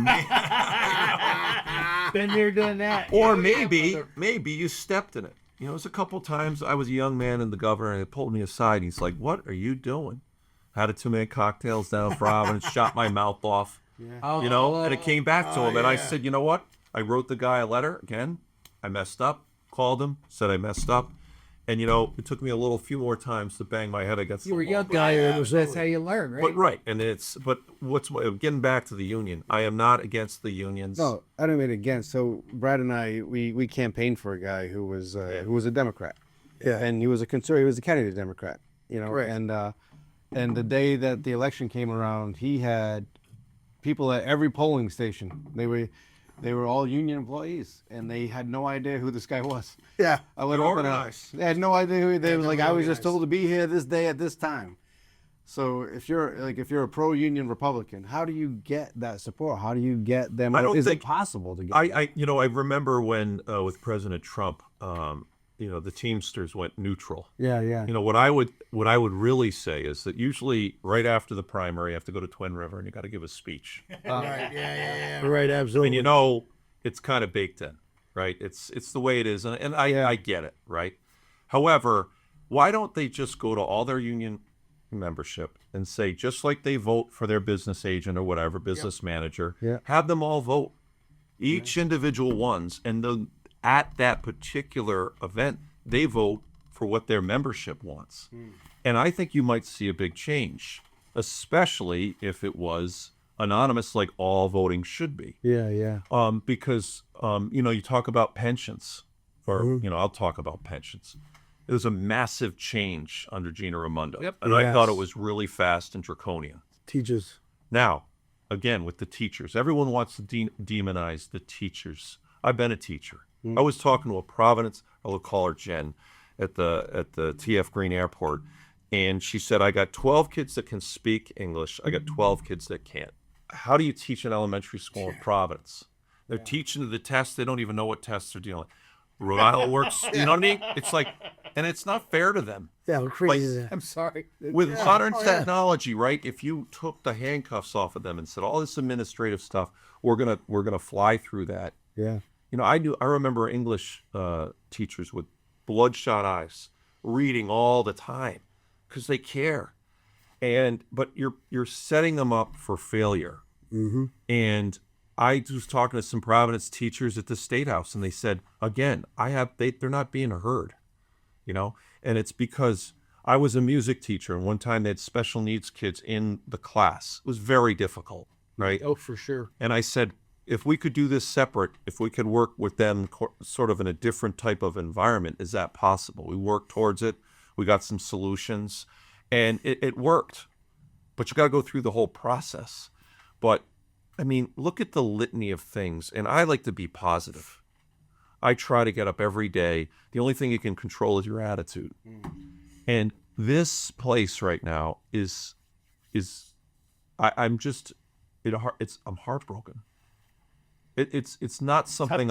Been there, done that. or maybe you stepped in it. You know, there's a couple times I was a young man and the governor he pulled me aside. And he's like, "What are you doing?" Had too many cocktails down Providence, shot my mouth off. Oh, You know, and it came back to him. And I said, "You know what?" I wrote the guy a letter again. I messed up. Called him. Said I messed up. And you know, it took me a few more times to bang my head against. You were a the young wall. guy. That's how you learn, right? But right, and what's getting back to the union. I am not against the unions. No, I don't mean against. So Brad and I, we campaigned for a guy who was a Democrat. Yeah. And he was a conservative. He was a Kennedy Democrat. You know. Correct. And the day that the election came around, he had people at every polling station. They were all union employees, and they had no idea who this guy was. Yeah. I went They're up and organized. they had no idea who they was like. I was just organized. told to be here this day at this time. So if you're a pro-union Republican, how do you get that support? How do you get them? I don't Is think- it possible to get? I remember when with President Trump, you know, the Teamsters went neutral. Yeah. You know, what I would really say is that usually right after the primary, you have to go to Twin River and you got to give a speech. Right. Yeah. Right. Absolutely. And you know, it's kind of baked in, right? It's the way it is, and I get it, right? However, why don't they just go to all their union membership and say, just like they vote for their business agent or whatever, business manager, have them all vote, each individual ones, and then at that particular event, they vote for what their membership wants. And I think you might see a big change, especially if it was anonymous, like all voting should be. Because you talk about pensions, or I'll talk about pensions. It was a massive change under Gina Raimondo, and I thought it was really fast and draconian. Teachers. Now, again, with the teachers, everyone wants to demonize the teachers. I've been a teacher. I was talking to a Providence, I'll call her Jen, at the TF Green Airport, and she said, I got 12 kids that can speak English. I got 12 kids that can't. How do you teach an elementary school in Providence? They're teaching the tests. They don't even know what tests they're dealing with. Rhode Island Works, you know what I mean? It's like, and it's not fair to them. Yeah, how crazy is that? I'm sorry. With modern technology, right? If you took the handcuffs off of them and said, all this administrative stuff, we're gonna fly through that. Yeah. I remember English teachers with bloodshot eyes reading all the time because they care, but you're setting them up for failure. And I was talking to some Providence teachers at the State House, and they said, again, they're not being heard, and it's because I was a music teacher, and one time they had special needs kids in the class. It was very difficult, right? Oh, for sure. And I said, if we could do this separate, if we could work with them sort of in a different type of environment, is that possible? We worked towards it. We got some solutions, and it worked. But you got to go through the whole process. But, I mean, look at the litany of things, and I like to be positive. I try to get up every day. The only thing you can control is your attitude. And this place right now I'm heartbroken. It's not something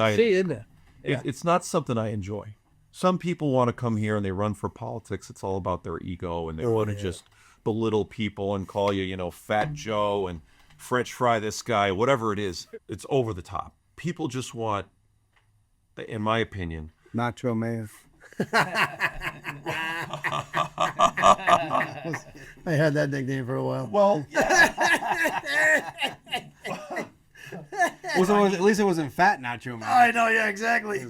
it's not something I enjoy. Some people want to come here and they run for politics. It's all about their ego, and they want to just belittle people and call you, Fat Joe and French fry this guy, whatever it is. It's over the top. People just want, in my opinion, Nacho mayo. I had that nickname for a while. well, At least it wasn't fat nacho mayo. I know, yeah, exactly.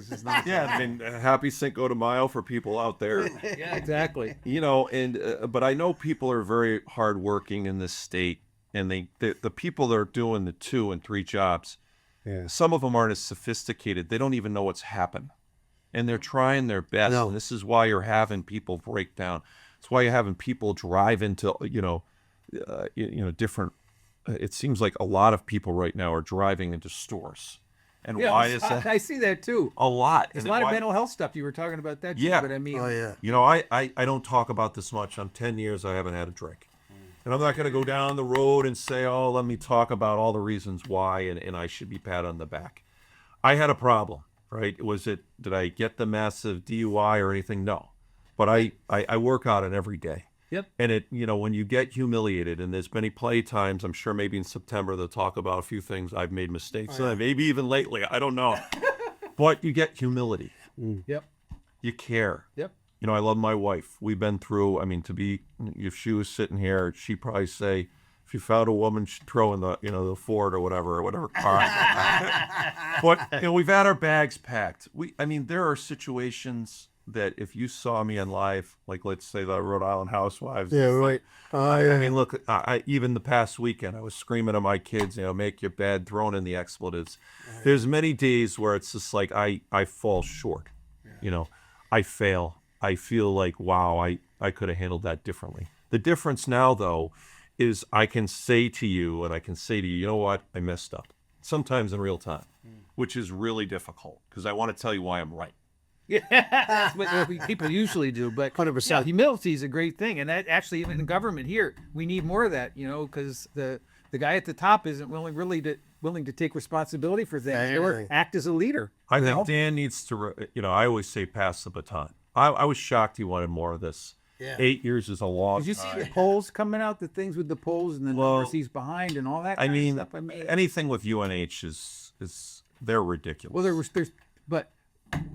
yeah, I mean, happy Cinco de Mayo for people out there. Yeah, exactly. But I know people are very hardworking in this state, and the people that are doing the 2 and 3 jobs, some of them aren't as sophisticated. They don't even know what's happened, and they're trying their best. No. And this is why you're having people break down. It's why you're having people drive into different. It seems like a lot of people right now are driving into stores. And why is that? I see that too. A lot. There's a lot of mental health stuff. You were talking about that too, Yeah. but I mean, Oh, yeah. I don't talk about this much. I'm 10 years, I haven't had a drink. And I'm not going to go down the road and say, oh, let me talk about all the reasons why, and I should be patted on the back. I had a problem, right? Did I get the massive DUI or anything? No. But I work on it every day. Yep. And when you get humiliated, and there's many play times, I'm sure maybe in September they'll talk about a few things I've made mistakes, maybe even lately, I don't know. But you get humility. Yep. You care. Yep. I love my wife. We've been through, if she was sitting here, she'd probably say, if you found a woman, she'd throw in the Ford or whatever car. But, we've had our bags packed. There are situations that if you saw me on live, like let's say the Rhode Island Housewives. Yeah, right. Look, even the past weekend, I was screaming at my kids, make your bed, throwing in the expletives. There's many days where it's just like I fall short. I fail. I feel like, wow, I could have handled that differently. The difference now, though, is I can say to you, you know what, I messed up. Sometimes in real time, which is really difficult because I want to tell you why I'm right. Yeah, that's what people usually do. But 100%. Humility is a great thing, and that actually, even in government here, we need more of that. Because the guy at the top isn't willing to take responsibility for things or act as a leader. I think Dan needs to. I always say pass the baton. I was shocked he wanted more of this. Yeah. 8 years is a long time. Did you see the polls coming out? The things with the polls and the numbers he's behind and all that. Kind of stuff? Anything with UNH is they're ridiculous. Well, but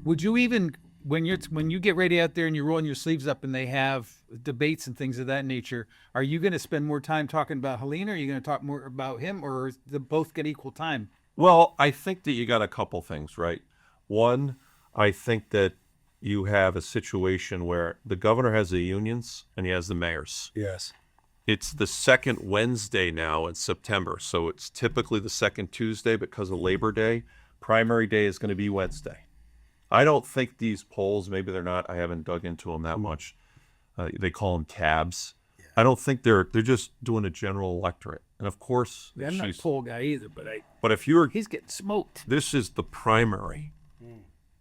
would you even when you get ready out there and you're rolling your sleeves up and they have debates and things of that nature, are you going to spend more time talking about Helena? Or are you going to talk more about him, or they both get equal time? Well, I think that you got a couple things, right? One, I think that you have a situation where the governor has the unions and he has the mayors. Yes. It's the second Wednesday now in September, so it's typically the second Tuesday because of Labor Day. Primary day is going to be Wednesday. I don't think these polls, maybe they're not, I haven't dug into them that much. They call them tabs. Yeah. I don't think they're just doing a general electorate. And of course, I'm not a poll guy either, but if you're, he's getting smoked. This is the primary.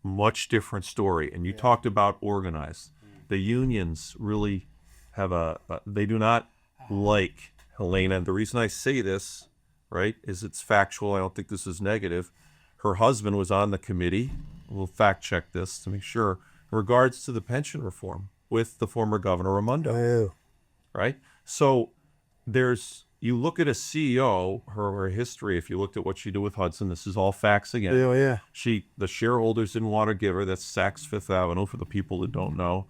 Much different story. And you talked about organized. The unions really have they do not like Helena. And the reason I say this, right, is it's factual. I don't think this is negative. Her husband was on the committee. We'll fact check this to make sure. In regards to the pension reform with the former Governor Raimondo. Oh. Right? So you look at a CEO, her history, if you looked at what she did with Hudson, this is all facts again. Oh, yeah. The shareholders didn't want to give her, that's Saks Fifth Avenue for the people that don't know,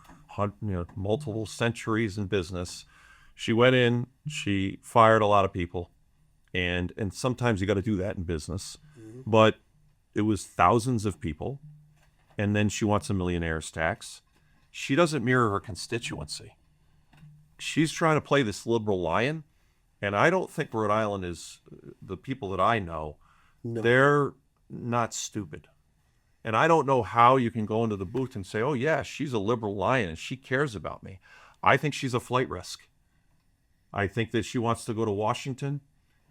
multiple centuries in business. She went in, she fired a lot of people, and sometimes you got to do that in business. Mm-hmm. But it was thousands of people, and then she wants a millionaire's tax. She doesn't mirror her constituency. She's trying to play this liberal lion, and I don't think Rhode Island is, the people that I know, they're not stupid. And I don't know how you can go into the booth and say, oh yeah, she's a liberal lion and she cares about me. I think she's a flight risk. I think that she wants to go to Washington,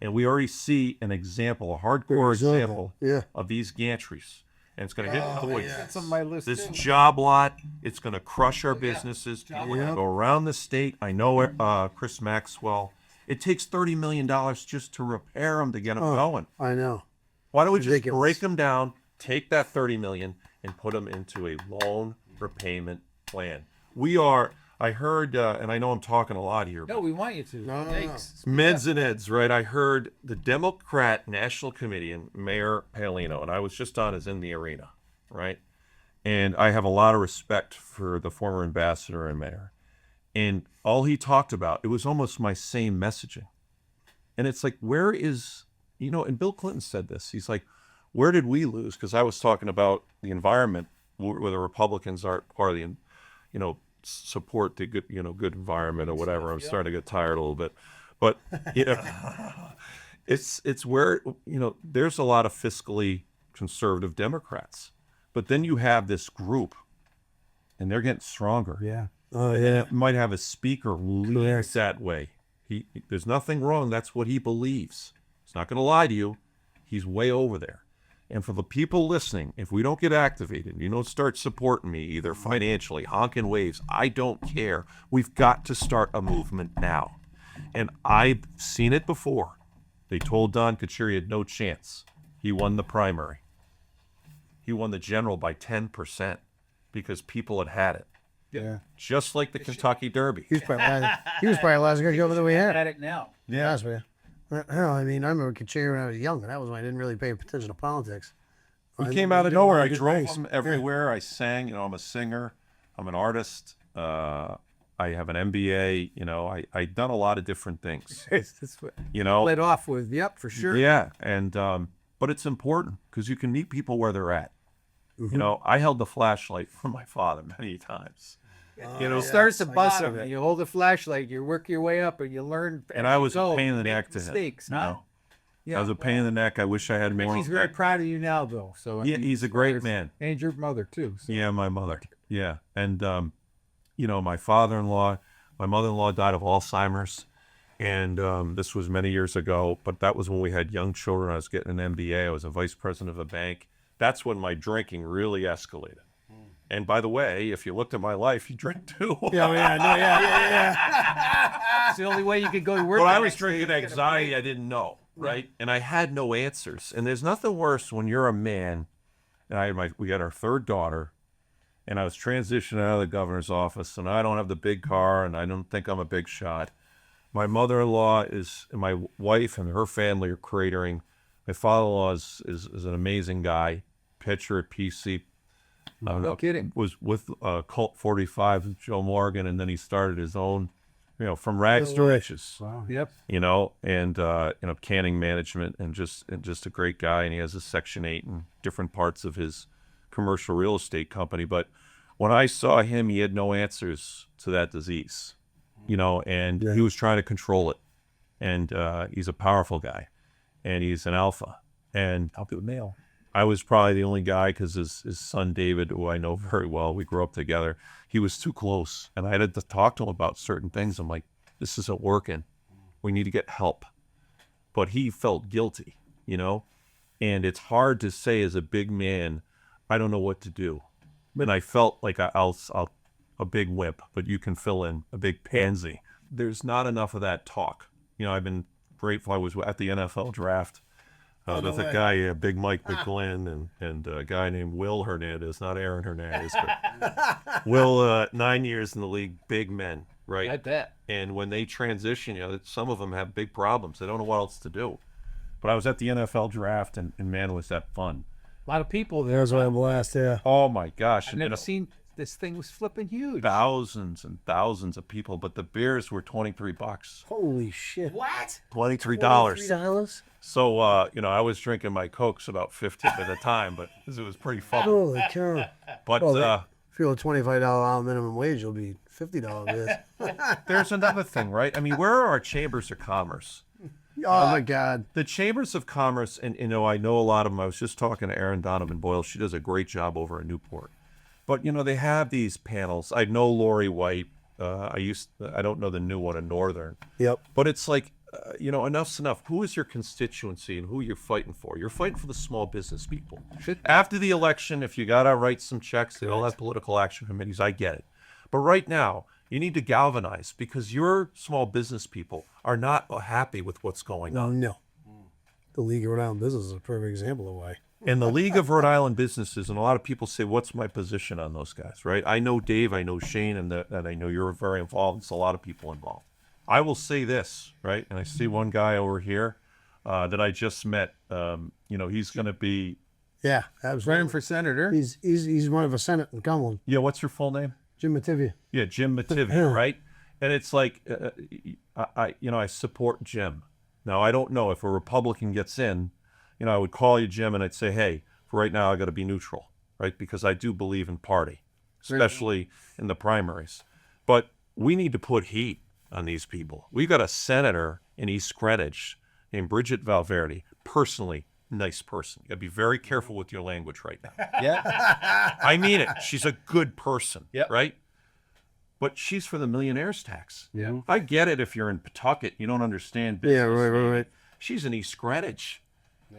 and we already see an example, a hardcore example of these gantries. And it's going to hit the boys. That's on my list. This job lot, it's going to crush our businesses. We're going to go around the state. I know Chris Maxwell. It takes $30 million just to repair them to get them going. I know. Why don't we just break them down, take that $30 million, and put them into a loan repayment plan? I heard, and I know I'm talking a lot here. No, we want you to. No. Meds and eds, right? I heard the Democrat National Committee and Mayor Paolino, and I was just on as in the arena, right? And I have a lot of respect for the former ambassador and mayor. And all he talked about, it was almost my same messaging. And it's like, where is, and Bill Clinton said this. He's like, where did we lose? Because I was talking about the environment where the Republicans aren't part of the, support the good, good environment or whatever. I'm starting to get tired a little bit, but it's where, there's a lot of fiscally conservative Democrats, but then you have this group and they're getting stronger. Yeah. Oh yeah. Might have a speaker leads that way. There's nothing wrong. That's what he believes. He's not going to lie to you. He's way over there. And for the people listening, if we don't get activated, you don't start supporting me either financially, honking waves, I don't care. We've got to start a movement now. And I've seen it before. They told Don Kuchar he had no chance. He won the primary. He won the general by 10% because people had it. Yeah. Just like the Kentucky Derby. He was probably the last guy that we had. At it now. Yeah, that's right. Hell, I mean, I remember Kuchar when I was young, and that was when I didn't really pay attention to politics. He came out of nowhere. I drove him everywhere. I sang. I'm a singer. I'm an artist. I have an MBA. I've done a lot of different things. That's what led off with. Yep, for sure. Yeah, and but it's important because you can meet people where they're at. Mm-hmm. I held the flashlight for my father many times. It starts to bust him. You hold the flashlight, you work your way up, and you learn. And I was a pain in the neck to him. Mistakes, Yeah, I was a pain in the neck. I wish I had more. He's very proud of you now, though. So he's a great man. And your mother too. So. Yeah, my mother. Yeah, and my father-in-law, my mother-in-law died of Alzheimer's, and this was many years ago. But that was when we had young children. I was getting an MBA. I was a vice president of a bank. That's when my drinking really escalated. And by the way, if you looked at my life, you drink too. Yeah. It's the only way you could go to work. But I was drinking anxiety I didn't know, right? And I had no answers. And there's nothing worse when you're a man. And we had our third daughter, and I was transitioning out of the governor's office, and I don't have the big car, and I don't think I'm a big shot. My mother-in-law my wife and her family are cratering. My father-in-law is an amazing guy, pitcher at PC. No kidding. Was with Colt 45 with Joe Morgan, and then he started his own, from rags to riches. Wow. Yep. And canning management, and just a great guy. And he has a Section 8 in different parts of his commercial real estate company. But when I saw him, he had no answers to that disease, and he was trying to control it. And he's a powerful guy, and he's an alpha. And I'll do male. I was probably the only guy, because his son David, who I know very well, we grew up together, he was too close. And I had to talk to him about certain things. I'm like, this isn't working. We need to get help. But he felt guilty, and it's hard to say as a big man, I don't know what to do. And I felt like I'll a big wimp, but you can fill in a big pansy. There's not enough of that talk. I've been grateful. I was at the NFL draft. There's a guy, Big Mike, Big Glenn, and a guy named Will Hernandez, not Aaron Hernandez, but Will, 9 years in the league, big men, right? I bet. And when they transition, some of them have big problems. They don't know what else to do. But I was at the NFL draft, and man, was that fun. A lot of people there. There's a blast, yeah. Oh, my gosh. I've never seen this thing was flipping huge. Thousands and thousands of people, but the beers were $23. Holy shit. What? $23. $3? So, I was drinking my Cokes about 15 at a time, but it was pretty fun. Holy cow. But If you're a $25 hour minimum wage, you'll be $50. there's another thing, right? I mean, where are our chambers of commerce? Oh, my God. The chambers of commerce, and I know a lot of them. I was just talking to Erin Donovan Boyle. She does a great job over in Newport. But, they have these panels. I know Lori White. I don't know the new one in Northern. Yep. But it's like, enough's enough. Who is your constituency and who you're fighting for? You're fighting for the small business people. After the election, if you got to write some checks, they all have political action committees. I get it. But right now, you need to galvanize, because your small business people are not happy with what's going on. No. The League of Rhode Island Business is a perfect example of why. And the League of Rhode Island Businesses, and a lot of people say, what's my position on those guys, right? I know Dave, I know Shane, and I know you're very involved. There's a lot of people involved. I will say this, right? And I see one guy over here that I just met. He's going to be... Yeah, absolutely. Running for senator. He's one of a Senate in Cumberland. Yeah, what's your full name? Jim Mativia. Yeah, Jim Mativia, right? And it's like, I support Jim. Now, I don't know if a Republican gets in, I would call you, Jim, and I'd say, hey, for right now, I got to be neutral, right? Because I do believe in party, especially in the primaries. But we need to put heat on these people. We've got a senator in East Greenwich named Bridget Valverde, personally nice person. You got to be very careful with your language right now. Yeah. I mean it. She's a good person, right? But she's for the millionaire's tax. Yeah. I get it if you're in Pawtucket, you don't understand business. Yeah, right. She's in East Greenwich.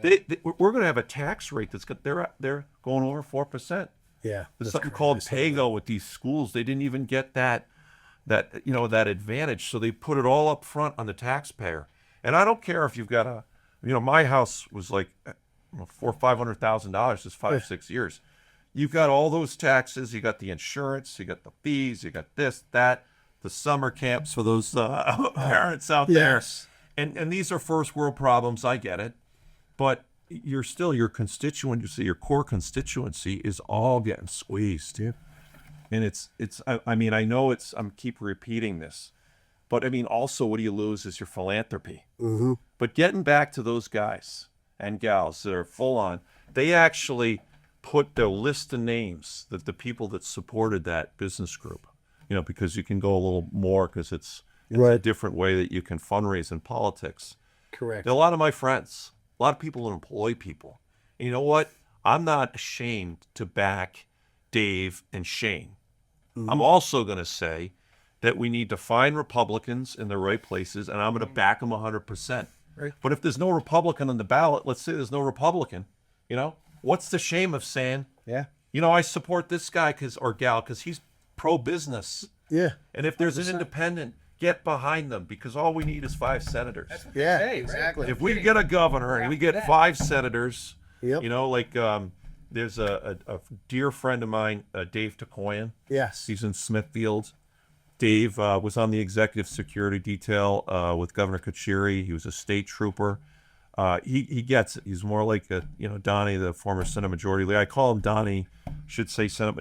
Yeah. We're going to have a tax rate they're going over 4%. Yeah. There's something called PAYGO with these schools. They didn't even get that advantage, so they put it all up front on the taxpayer. And I don't care if you've got my house was like $400,000 or $500,000 just 5-6 years. You've got all those taxes. You got the insurance. You got the fees. You got this, that, the summer camps for those parents out there. And these are first world problems. I get it, but you're still your constituency. Your core constituency is all getting squeezed. Yeah. And it's. I mean, I know it's. I'm keep repeating this, but I mean, also, what do you lose is your philanthropy. Mm-hmm. But getting back to those guys and gals that are full on, they actually put their list of names, that the people that supported that business group, because you can go a little more, because it's a different way that you can fundraise in politics. Correct. A lot of my friends, a lot of people that employ people. And you know what? I'm not ashamed to back Dave and Shane. Mm-hmm. I'm also going to say that we need to find Republicans in the right places, and I'm going to back them 100%. Right. But if there's no Republican on the ballot, let's say there's no Republican, what's the shame of saying, I support this guy or gal because he's pro-business. Yeah. And if there's 100%. An independent, get behind them, because all we need is 5 senators. Yeah, hey, exactly. If we get a governor and we get 5 senators, yep. There's a dear friend of mine, Dave Takoyan. Yes. He's in Smithfield. Dave was on the executive security detail with Governor Kucheri. He was a state trooper. He gets it. He's more like Donnie, the former Senate Majority Leader. I call him Donnie. Should say Senate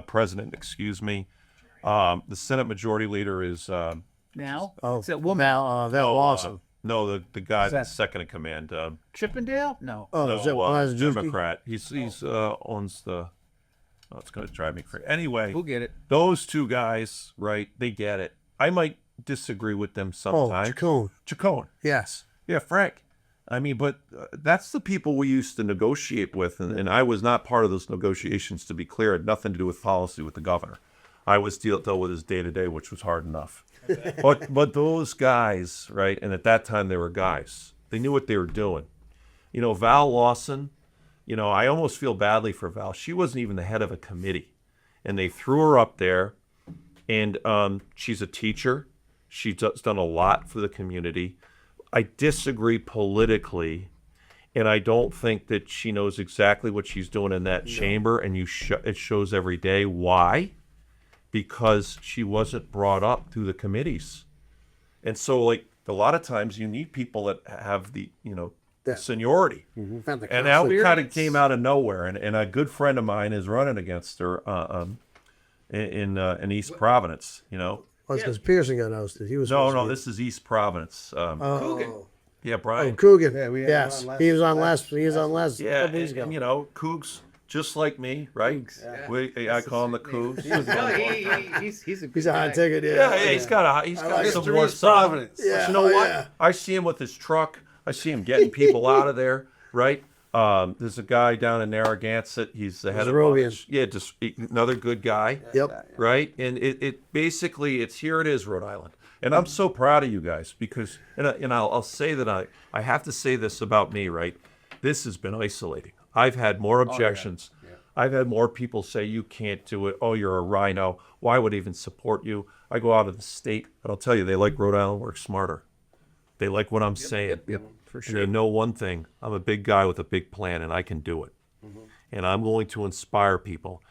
President. Excuse me. The Senate Majority Leader is Now? Oh, Is that woman? now that Lawson. no the guy that? that's second in command. Chippendale? No. Oh, is that Wazajewski? Democrat. He's owns the. Oh, it's going to drive me crazy. Anyway, We'll get it. those two guys, right? They get it. I might disagree with them Oh, sometimes. Chacon. Yes. Yeah, Frank. I mean, but that's the people we used to negotiate with, and I was not part of those negotiations. To be clear, it had nothing to do with policy with the governor. I was dealt with his day to day, which was hard enough. but those guys, right? And at that time, they were guys. They knew what they were doing. Val Lawson. I almost feel badly for Val. She wasn't even the head of a committee, and they threw her up there. And she's a teacher. She's done a lot for the community. I disagree politically, and I don't think that she knows exactly what she's doing in that chamber, and it shows every day. Why? Because she wasn't brought up through the committees. And so, a lot of times you need people that have the, seniority. And that kind of came out of nowhere. And a good friend of mine is running against her in East Providence, Because Pearson got ousted. He was No, this is East Providence. Oh, Yeah, Brian. Coogan. Yeah, we had yes, him on last- he was on last. He was on last. Yeah, couple weeks ago. and Cougs, just like me, right? I call him the Cougs. He's a good He's a hot guy. ticket. Yeah, Yeah, he's got some Mr. more East Providence. But Yeah, you know oh, what? yeah. I see him with his truck. I see him getting people out of there, right? There's a guy down in Narragansett. He's the head of Rovian. Yeah, just another good guy. Yep. Right? And it basically, here it is, Rhode Island. And I'm so proud of you guys because, and I'll say that I have to say this about me, right? This has been isolating. I've had more objections. I've had more people say, you can't do it. Oh, you're a rhino. Why would I even support you? I go out of the state, and I'll tell you, they like Rhode Island Works Smarter. They like what I'm saying. Yep, for And they know one thing. I'm a big guy with a big plan, and I can do it. And I'm going to inspire people.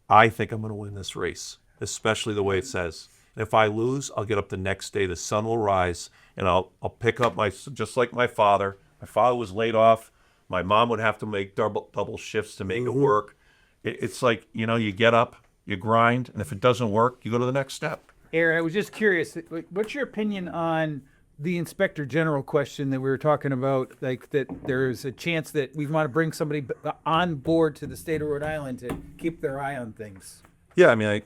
I think I'm going to win this race, especially the way it says. And if I lose, I'll get up the next day. The sun will rise, and I'll pick up just like my father. My father was laid off. My mom would have to make double shifts to make it work. It's like, you get up, you grind, and if it doesn't work, you go to the next step. Aaron, I was just curious. What's your opinion on the Inspector General question that we were talking about? Like that there's a chance that we want to bring somebody on board to the state of Rhode Island to keep their eye on things. Yeah, I mean,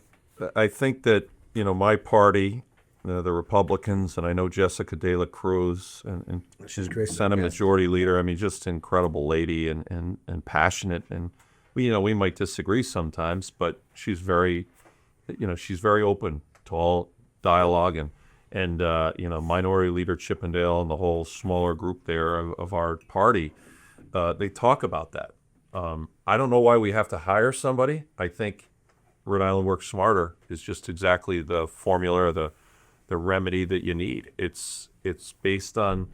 I think that, my party, the Republicans, and I know Jessica De La Cruz, and She's great. Senate Majority Leader. I mean, just an incredible lady and passionate. And we might disagree sometimes, but she's very open to all dialogue and Minority Leader Chippendale and the whole smaller group there of our party. They talk about that. I don't know why we have to hire somebody. I think Rhode Island Works Smarter is just exactly the formula, or the remedy that you need. It's based on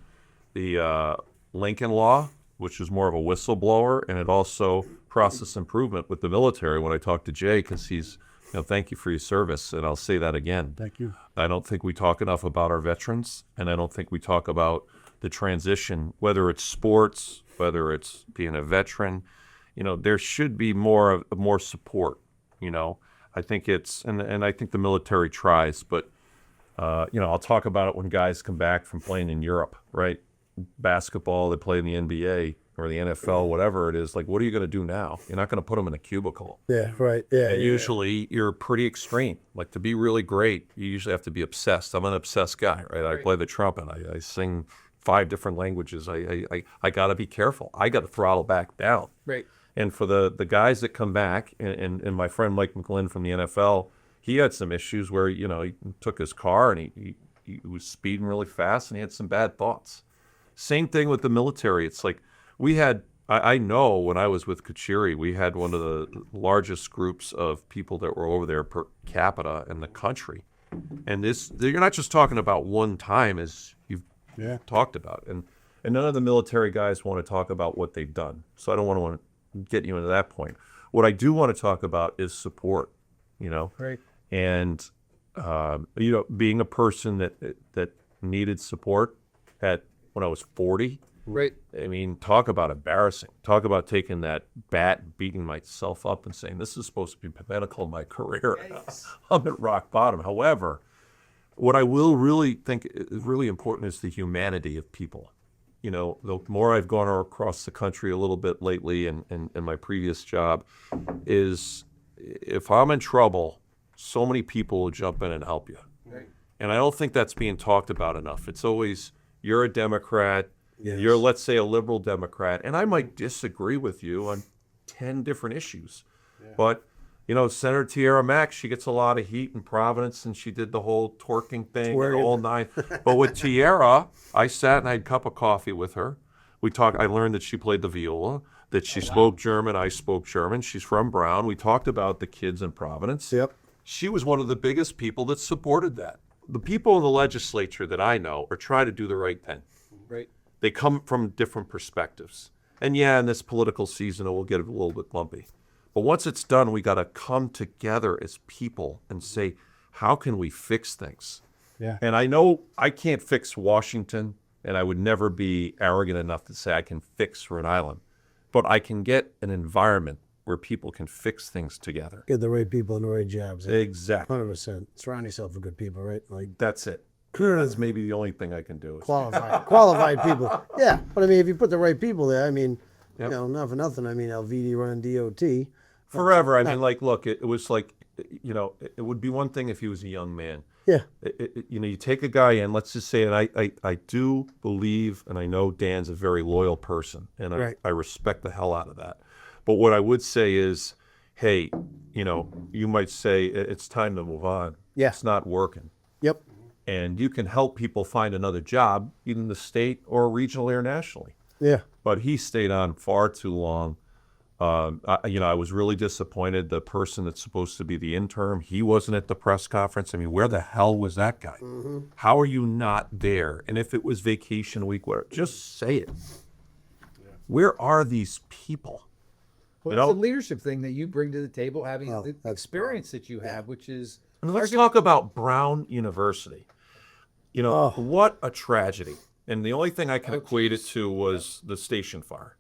the Lincoln Law, which is more of a whistleblower, and it also process improvement with the military. When I talk to Jay, because he's, thank you for your service, and I'll say that again. Thank you. I don't think we talk enough about our veterans, and I don't think we talk about the transition, whether it's sports, whether it's being a veteran. There should be more support. I think and I think the military tries, but I'll talk about it when guys come back from playing in Europe, right? Basketball, they play in the NBA or the NFL, whatever it is. Like, what are you going to do now? You're not going to put them in a cubicle. Yeah, right. Yeah. And usually you're pretty extreme. Like, to be really great, you usually have to be obsessed. I'm an obsessed guy, right? I play the trumpet. I sing 5 different languages. I got to be careful. I got to throttle back down. Right. And for the guys that come back, and my friend Mike McGlynn from the NFL, he had some issues where, he took his car and he was speeding really fast and he had some bad thoughts. Same thing with the military. It's like I know when I was with Kachiri, we had one of the largest groups of people that were over there per capita in the country. And you're not just talking about one time, as you've talked about. And none of the military guys want to talk about what they've done. So I don't want to get you into that point. What I do want to talk about is support, Right. and being a person that needed support when I was 40. Right. I mean, talk about embarrassing. Talk about taking that bat and beating myself up and saying, this is supposed to be pinnacle of my career. I'm at rock bottom. However, what I will really think is really important is the humanity of people. You know, the more I've gone across the country a little bit lately and in my previous job is if I'm in trouble, so many people will jump in and help you. Right. And I don't think that's being talked about enough. It's always, you're a Democrat, Yes. you're, let's say, a liberal Democrat, and I might disagree with you on 10 different issues. But, you know, Senator Tiara Mack, she gets a lot of heat in Providence, and she did the whole twerking thing, and the whole nine. But with Tiara, I sat and I had a cup of coffee with her. We talked. I learned that she played the viola, that she spoke German, I spoke German. She's from Brown. We talked about the kids in Providence. Yep. She was one of the biggest people that supported that. The people in the legislature that I know are trying to do the right thing. Right. They come from different perspectives. And yeah, in this political season, it will get a little bit lumpy. But once it's done, we got to come together as people and say, how can we fix things? Yeah. And I know I can't fix Washington, and I would never be arrogant enough to say I can fix Rhode Island. But I can get an environment where people can fix things together. Get the right people in the right jobs. Exactly. 100%. Surround yourself with good people, right? Like That's it. That's maybe the only thing I can do. qualified people. Yeah, but I mean, if you put the right people there, I mean, Yep. you know, not for nothing. I mean, LVD running DOT. Forever. I mean, like, look, it was like, you know, it would be one thing if he was a young man. Yeah. You know, you take a guy in, let's just say, and I do believe, and I know Dan's a very loyal person, and Right. I respect the hell out of that. But what I would say is, hey, you know, you might say it's time to move on. Yeah. It's not working. Yep. And you can help people find another job, either in the state or regionally or nationally. Yeah. But he stayed on far too long. I was really disappointed. The person that's supposed to be the interim, he wasn't at the press conference. I mean, where the hell was that guy? Mm-hmm. How are you not there? And if it was vacation week, whatever, just say it. Where are these people? Well, You it's know? a leadership thing that you bring to the table, having Well, the that's- experience that you have, which is And let's talk about Brown University. You know, what a tragedy. And the only thing I can equate it to was the station fire.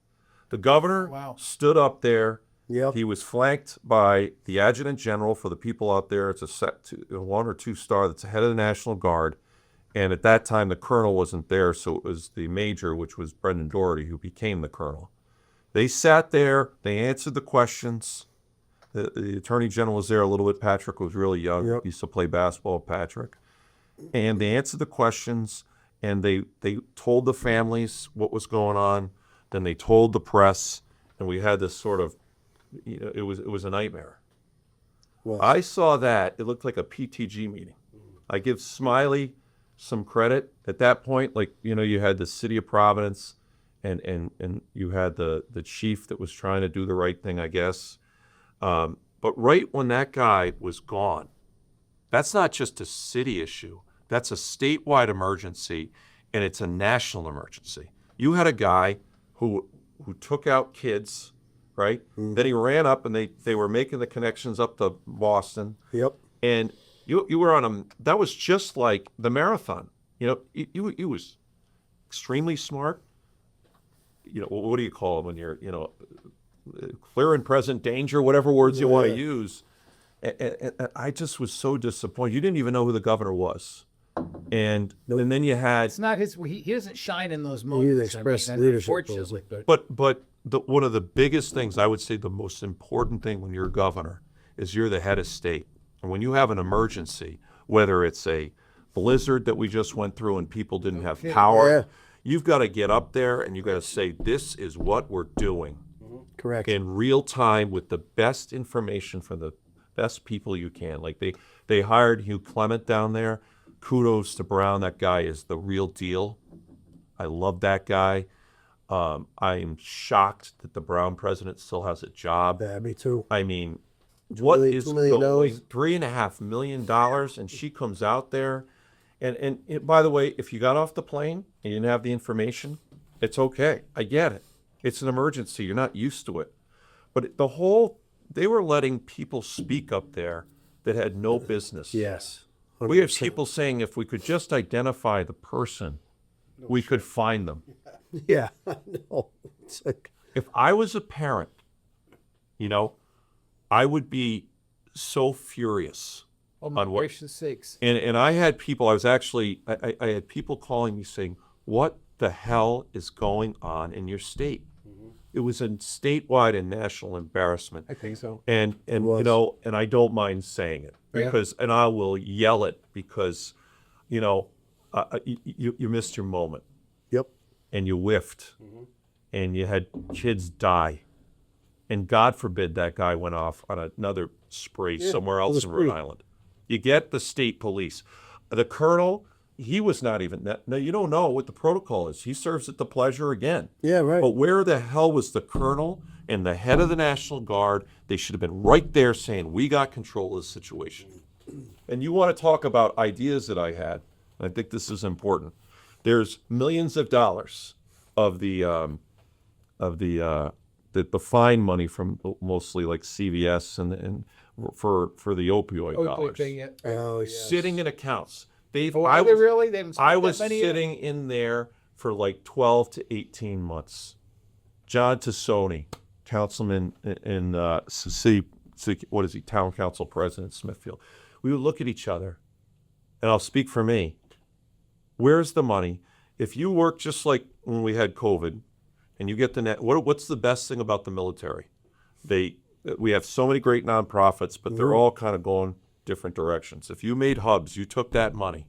The governor stood up there. Yep. He was flanked by the adjutant general. For the people out there, it's a 1 or 2 star that's ahead of the National Guard. And at that time, the colonel wasn't there, so it was the major, which was Brendan Doherty, who became the colonel. They sat there. They answered the questions. The attorney general was there a little bit. Patrick was really young. Yep. He used to play basketball, Patrick. And they answered the questions, and they told the families what was going on. Then they told the press, and we had this sort of, you know, it was a nightmare. Well, I saw that. It looked like a PTG meeting. I give Smiley some credit. At that point, like, you know, you had the city of Providence, and you had the chief that was trying to do the right thing, I guess. But right when that guy was gone, that's not just a city issue. That's a statewide emergency, and it's a national emergency. You had a guy who took out kids, right? Then he ran up, and they were making the connections up to Boston. Yep. And you were on a, that was just like the marathon. You know, he was extremely smart. You know, what do you call it when you're, you know, clear and present danger, whatever words you want to use. And I just was so disappointed. You didn't even know who the governor was. And then you had, it's not his. He doesn't shine in those He moments. expressed and leadership unfortunately, roles. but one of the biggest things, I would say the most important thing when you're governor is you're the head of state. And when you have an emergency, whether it's a blizzard that we just went through and people didn't have power, Yeah. you've got to get up there and you've got to say, this is what we're doing Correct. in real time with the best information for the best people you can. Like they hired Hugh Clement down there. Kudos to Brown. That guy is the real deal. I love that guy. I am shocked that the Brown president still has a job. Yeah, me too. I mean, what is $2 million? going? $3.5 million, and she comes out there. And by the way, if you got off the plane and you didn't have the information, it's okay. I get it. It's an emergency. You're not used to it. But they were letting people speak up there that had no business. Yes. We have 100%. people saying if we could just identify the person we could find them. Yeah, I know. It's like, If I was a parent, I would be so furious. Oh my On what- gracious sakes! And I had people, I had people calling me saying, what the hell is going on in your state? It was a statewide and national embarrassment. I think so. And and I don't mind saying it because, and I will yell it because, you missed your moment yep. and you whiffed and you had kids die. And God forbid that guy went off on another spree somewhere else in Rhode Island. You get the state police. The colonel, he was not even that. No, you don't know what the protocol is. He serves at the pleasure again. Yeah, right. But where the hell was the colonel and the head of the National Guard? They should have been right there saying, we got control of the situation. And you want to talk about ideas that I had. I think this is important. There's millions of dollars of the fine money from mostly like CVS and for the opioid dollars Oh, yeah. sitting in accounts. They haven't I was sitting in there for like 12 to 18 months. John Tassoni, councilman in city, what is he, town council president, Smithfield. We would look at each other, and I'll speak for me. Where's the money? If you work just like when we had COVID, and you get the net, what's the best thing about the military? We have so many great nonprofits, but they're all kind of going different directions. If you made hubs, you took that money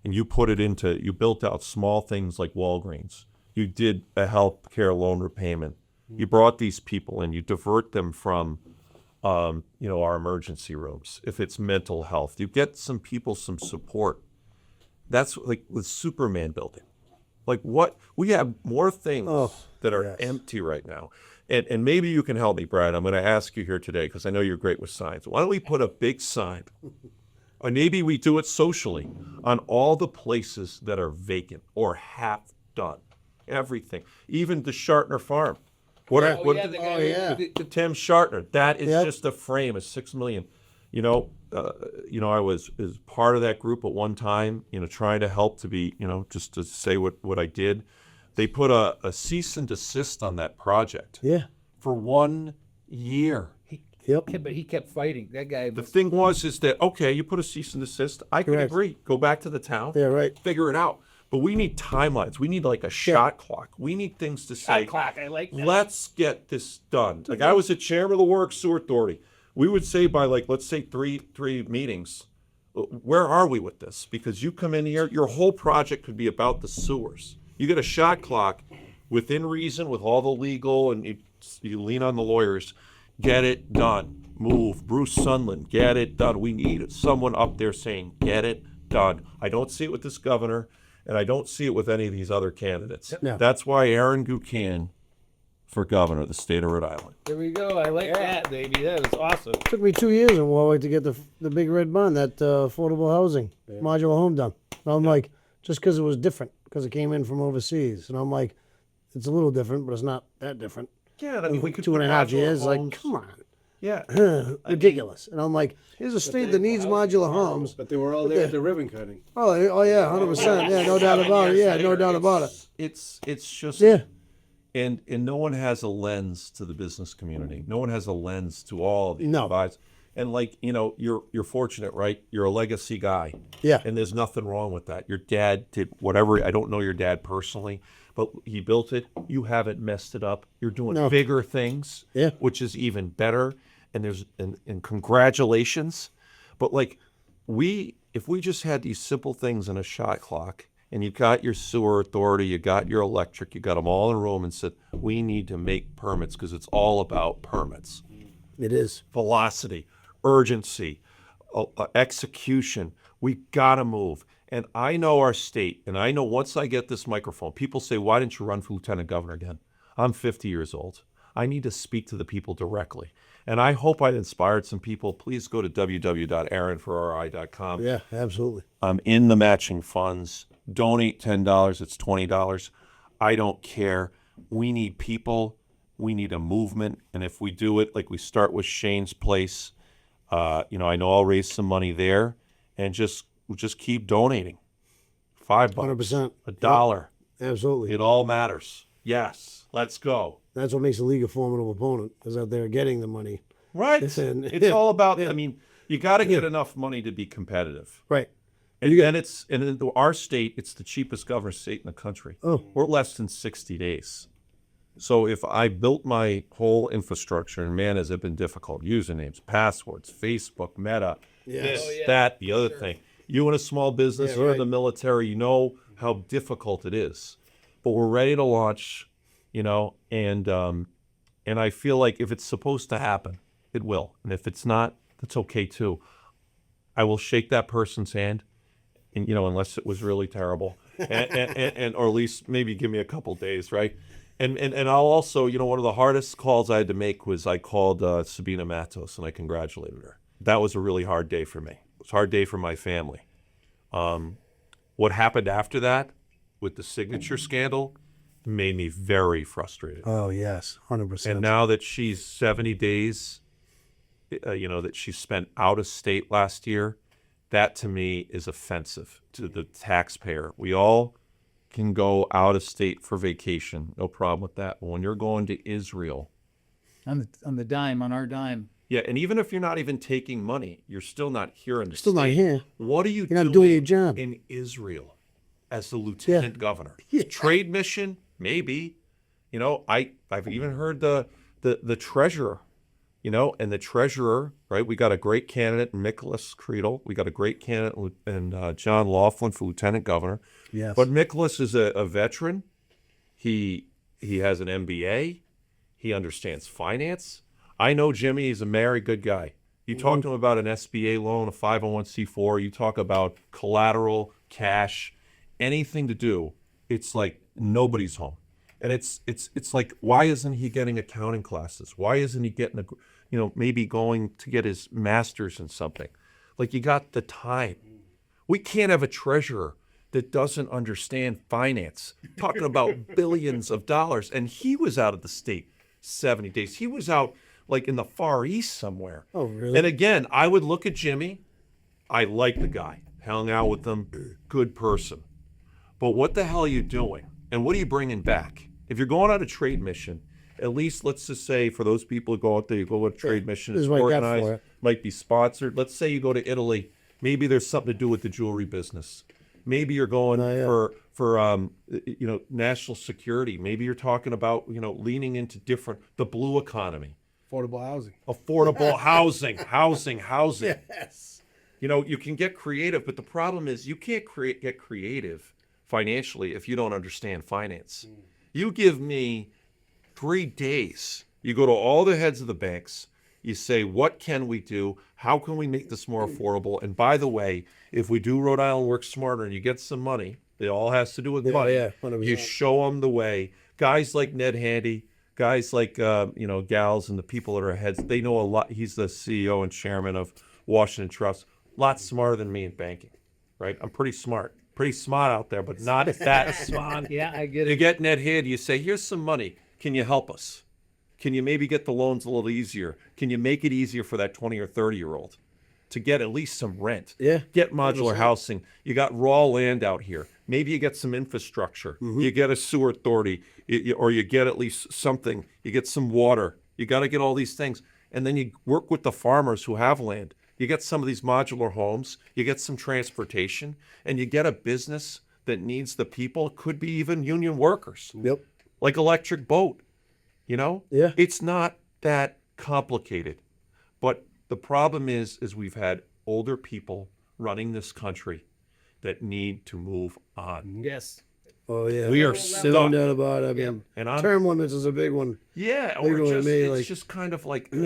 and you put it you built out small things like Walgreens. You did a health care loan repayment. You brought these people in, you divert them from, our emergency rooms. If it's mental health, you get some people some support. That's like with Superman building. Like what, we have more things that are empty right now. And maybe you can help me, Brad. I'm going to ask you here today because I know you're great with signs. Why don't we put a big sign, or maybe we do it socially, on all the places that are vacant or half done? Everything, even the Shartner farm. The Tim Shartner. That is just a frame of $6 million. I was part of that group at one time. Trying to help to be, just to say what I did. They put a cease and desist on that project. Yeah. For 1 year. Yep. But he kept fighting. That guy. The thing is that, okay, you put a cease and desist. I can agree. Go back to the town. Yeah, right. Figure it out. But we need timelines. We need like a shot clock. We need things to say. Shot clock. I like that. Let's get this done. Like I was the chairman of the Works Sewer Authority. We would say by let's say three meetings, where are we with this? Because you come in here, your whole project could be about the sewers. You get a shot clock within reason with all the legal, and you lean on the lawyers. Get it done. Move. Bruce Sunland, get it done. We need someone up there saying, get it done. I don't see it with this governor, and I don't see it with any of these other candidates. No. That's why Aaron Guckian for governor of the state of Rhode Island. There we go. I like that, baby. That was awesome. Took me 2 years in Warwick to get the big red bond, that affordable housing modular home done. And I'm like, just because it was different, because it came in from overseas, and I'm like, it's a little different, but it's not that different. Yeah, I mean, we could 2.5 years, modular like, homes. come on. Yeah. Ridiculous. And I'm like, here's a state that needs modular homes. But they were all there at the ribbon cutting. Oh yeah, 100%. Yeah, no doubt about it. Yeah, no doubt about it. It's just Yeah. And no one has a lens to the business community. No one has a lens to all the No. divides. And you're fortunate, right? You're a legacy guy. Yeah. And there's nothing wrong with that. Your dad did whatever. I don't know your dad personally, but he built it. You haven't messed it up. You're doing bigger things, which is even better. And and congratulations. But if we just had these simple things in a shot clock, and you got your sewer authority, you got your electric, you got them all in a room and said, we need to make permits because it's all about permits. It is. Velocity, urgency, execution. We got to move. And I know our state, and I know once I get this microphone, people say, why didn't you run for lieutenant governor again? I'm 50 years old. I need to speak to the people directly. And I hope I inspired some people. Please go to www.aaronforri.com. Yeah, absolutely. I'm in the matching funds. Donate $10, it's $20. I don't care. We need people. We need a movement. And if we do it, like we start with Shane's place, I know I'll raise some money there, and just keep donating. $5, 100%. $1. Absolutely. It all matters. Yes, let's go. That's what makes the league a formidable opponent, is that they're getting the money. Right. And- It's all about, yeah. I mean, you got to get enough money to be competitive. Right. And in our state, it's the cheapest governor state in the country. Oh. We're less than 60 days. So if I built my whole infrastructure, and man, has it been difficult, usernames, passwords, Facebook, Meta, Yes. this, that, the other thing. You in a small business, Yeah, you're in right. the military, you know how difficult it is. But we're ready to launch, and I feel like if it's supposed to happen, it will. And if it's not, that's okay too. I will shake that person's hand, and unless it was really terrible, and or at least maybe give me a couple days, right? And I'll also, one of the hardest calls I had to make was I called Sabina Matos and I congratulated her. That was a really hard day for me. It was a hard day for my family. What happened after that with the signature scandal made me very frustrated. Oh, yes. 100%. And now that she's 70 days, that she spent out of state last year, that to me is offensive to the taxpayer. We all can go out of state for vacation, no problem with that. But when you're going to Israel, On the dime, on our dime. yeah, and even if you're not even taking money, you're still not here in the Still state. not here. What are you You're not doing your job. in Israel as the lieutenant governor? Trade mission, maybe. I've even heard the treasurer, and the treasurer, right? We got a great candidate, Nicholas Creedle. We got a great candidate in John Laughlin for lieutenant governor. Yes. But Nicholas is a veteran. He has an MBA. He understands finance. I know Jimmy is a very good guy. You talk to him about an SBA loan, a 501c4. You talk about collateral, cash, anything to do. It's like nobody's home. And it's like, why isn't he getting accounting classes? Why isn't he getting maybe going to get his master's in something? Like, you got the time. We can't have a treasurer that doesn't understand finance, talking about billions of dollars. And he was out of the state 70 days. He was out like in the Far East somewhere. Oh, really? And again, I would look at Jimmy. I like the guy. Hung out with him. Good person. But what the hell are you doing? And what are you bringing back? If you're going on a trade mission, at least let's just say for those people who go out there, you go on a trade mission, This it's is what I got organized, for it. might be sponsored. Let's say you go to Italy. Maybe there's something to do with the jewelry business. Maybe you're going for national security. Maybe you're talking about leaning into the blue economy, Affordable housing. affordable housing. Yes. You can get creative, but the problem is you can't get creative financially if you don't understand finance. You give me 3 days. You go to all the heads of the banks. You say, what can we do? How can we make this more affordable? And by the way, if we do Rhode Island Works Smarter and you get some money, it all has to do with money. yeah, 100%. You show them the way. Guys like Ned Handy, guys like, gals and the people that are heads, they know a lot. He's the CEO and chairman of Washington Trust. A lot smarter than me in banking, right? I'm pretty smart out there, but not that smart. Yeah, I get You it. get Ned Handy, you say, here's some money. Can you help us? Can you maybe get the loans a little easier? Can you make it easier for that 20 or 30-year-old to get at least some rent? Yeah. Get modular housing. You got raw land out here. Maybe you get some infrastructure. You get a sewer authority, or you get at least something. You get some water. You got to get all these things. And then you work with the farmers who have land. You get some of these modular homes. You get some transportation. And you get a business that needs the people. Could be even union workers. Yep. Like Electric Boat. Yeah. It's not that complicated. But the problem is we've had older people running this country that need to move on. Yes. Oh, yeah. We are No stuck. doubt about it. I mean, And I'm- term limits is a big one. Yeah, Bigger or than just, me, it's like- just kind of like, They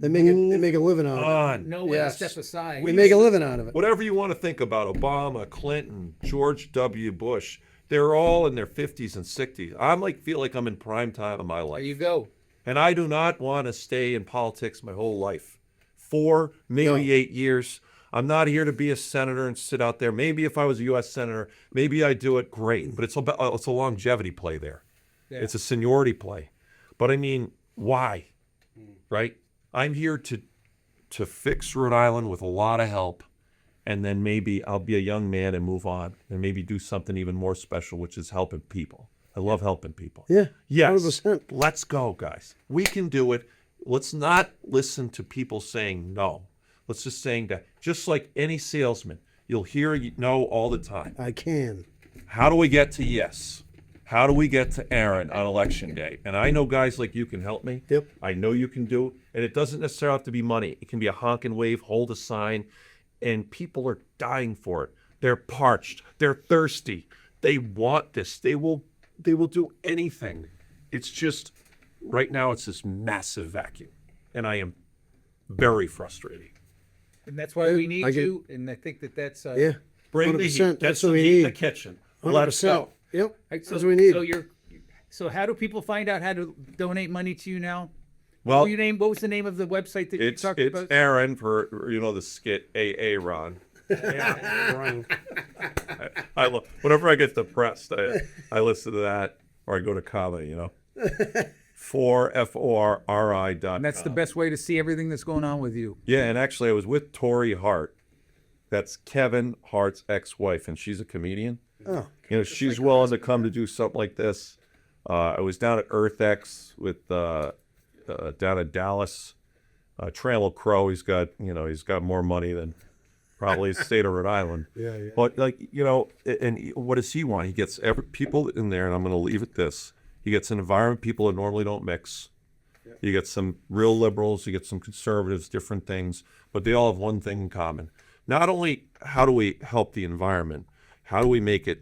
make a living out of it. on. No way Yes. to step aside. We make a living out of it. Whatever you want to think about Obama, Clinton, George W. Bush, they're all in their 50s and 60s. feel like I'm in prime time of my There life. you go. And I do not want to stay in politics my whole life. 4, maybe 8 years. I'm not here to be a senator and sit out there. Maybe if I was a U.S. senator, maybe I'd do it great. But it's a longevity play there. Yeah. It's a seniority play. But I mean, why? Right? I'm here to fix Rhode Island with a lot of help and then maybe I'll be a young man and move on and maybe do something even more special, which is helping people. I love helping people. Yeah. Yes. 100%. Let's go, guys. We can do it. Let's not listen to people saying no. Let's just saying that, just like any salesman, you'll hear no all the time. I can. How do we get to yes? How do we get to Aaron on election day? And I know guys like you can help me. Yep. I know you can do it. And it doesn't necessarily have to be money. It can be a honk and wave, hold a sign. And people are dying for it. They're parched. They're thirsty. They want this. They will do anything. It's just, right now, it's this massive vacuum. And I am very frustrated. And that's why we need I get- you. And I think that's Yeah. Bring the heat. 100%. Get That's some what we heat in the need. kitchen. 100%. Let's go. Yep. Right, That's what we need. So how do people find out how to donate money to you now? Well, What was the name of the website that you it's talked about? Aaron for the skit Ron. Whenever I get depressed, I listen to that or I go to comedy. 4FORRI.com. And that's the best way to see everything that's going on with you. Yeah, and actually I was with Tori Hart. That's Kevin Hart's ex-wife, and she's a comedian. Oh. She's willing to come to do something like this. I was down at EarthX with down at Dallas. Trail of Crow. He's got more money than probably the state of Rhode Island. Yeah. But and what does he want? He gets people in there, and I'm going to leave it this. He gets an environment people that normally don't mix. You get some real liberals, you get some conservatives, different things, but they all have one thing in common. Not only how do we help the environment, how do we make it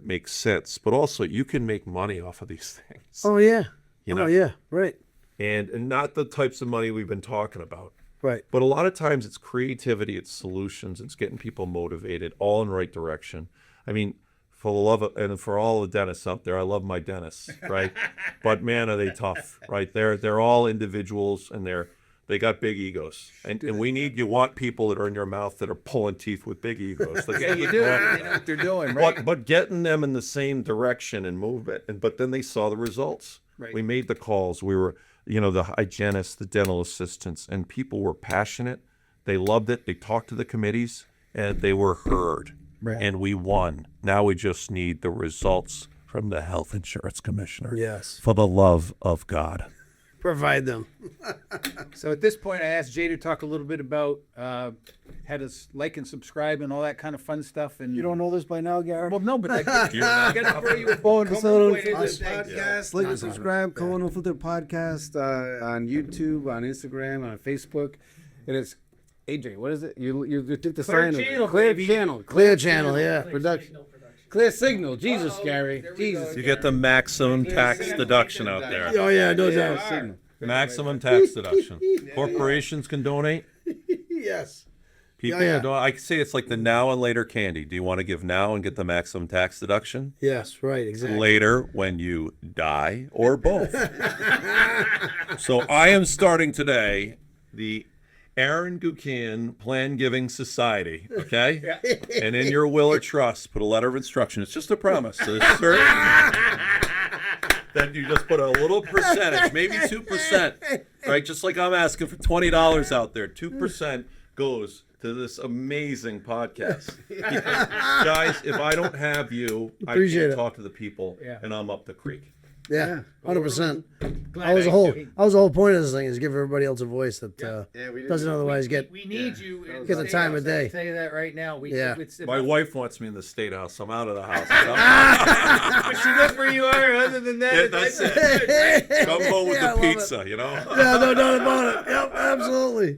make sense, but also you can make money off of these things. Oh, yeah. You know? Oh, yeah. Right. And not the types of money we've been talking about. Right. But a lot of times it's creativity, it's solutions, it's getting people motivated, all in the right direction. I mean, for the love of, and for all the dentists up there, I love my dentists, right? But man, are they tough, right? They're all individuals, and they got big egos, and you want people that are in your mouth that are pulling teeth with big egos. Yeah, you do. You know what they're doing, right? But getting them in the same direction and movement, but then they saw the results. Right. We made the calls. We were, the hygienists, the dental assistants, and people were passionate. They loved it. They talked to the committees, and they were heard. Right. And we won. Now we just need the results from the health insurance commissioner. Yes. For the love of God. Provide them. So at this point, I asked Jay to talk a little bit about how to like and subscribe and all that kind of fun stuff. And You don't know this by now, Gary? well, no, but I got to throw you a phone. Podcast, like and subscribe, Cumberland Unfiltered podcast on YouTube, on Instagram, on Facebook. And it's AJ. What is it? You took the Clear sign. Channel, Clear baby. Channel. Clear Channel, yeah. Production. Clear Signal. Jesus, Gary. Jesus. You get the maximum tax deduction out there. Oh, yeah, no doubt. Signal. Maximum tax deduction. Corporations can donate. Yes. People Yeah, yeah. can donate. I say it's like the now and later candy. Do you want to give now and get the maximum tax deduction? Yes, right, exactly. Later when you die, or both. So I am starting today the Aaron Guckian Plan Giving Society, okay? And in your will or trust, put a letter of instruction. It's just a promise. So there's certain then you just put a little percentage, maybe 2%, right? Just like I'm asking for $20 out there, 2% goes to this amazing podcast. Because, guys, if I don't have you, I Appreciate can't it. talk to the people, Yeah. and I'm up the creek. Yeah, 100%. Glad That was I- the whole point of this thing, is give everybody else a voice that doesn't otherwise get. We need you. in Get the State time of House. day. I'll tell you that right now. Yeah. My wife wants me in the State House. I'm out of the house. But she knows where you are. Other than that, Yeah, that's it. Come home with Yeah, I the love pizza, you know? Yeah, no doubt about it. Yep, absolutely.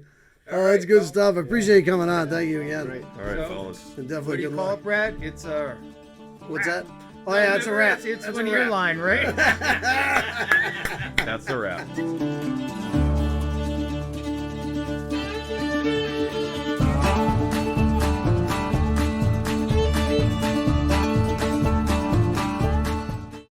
Oh, that's good stuff. I appreciate you coming on. Thank you again. All right, fellas. And What definitely do you good call luck. it, Brad? It's a. What's that? Oh yeah, it's a wrap. It's That's one a of your wrap. line, right? That's a wrap.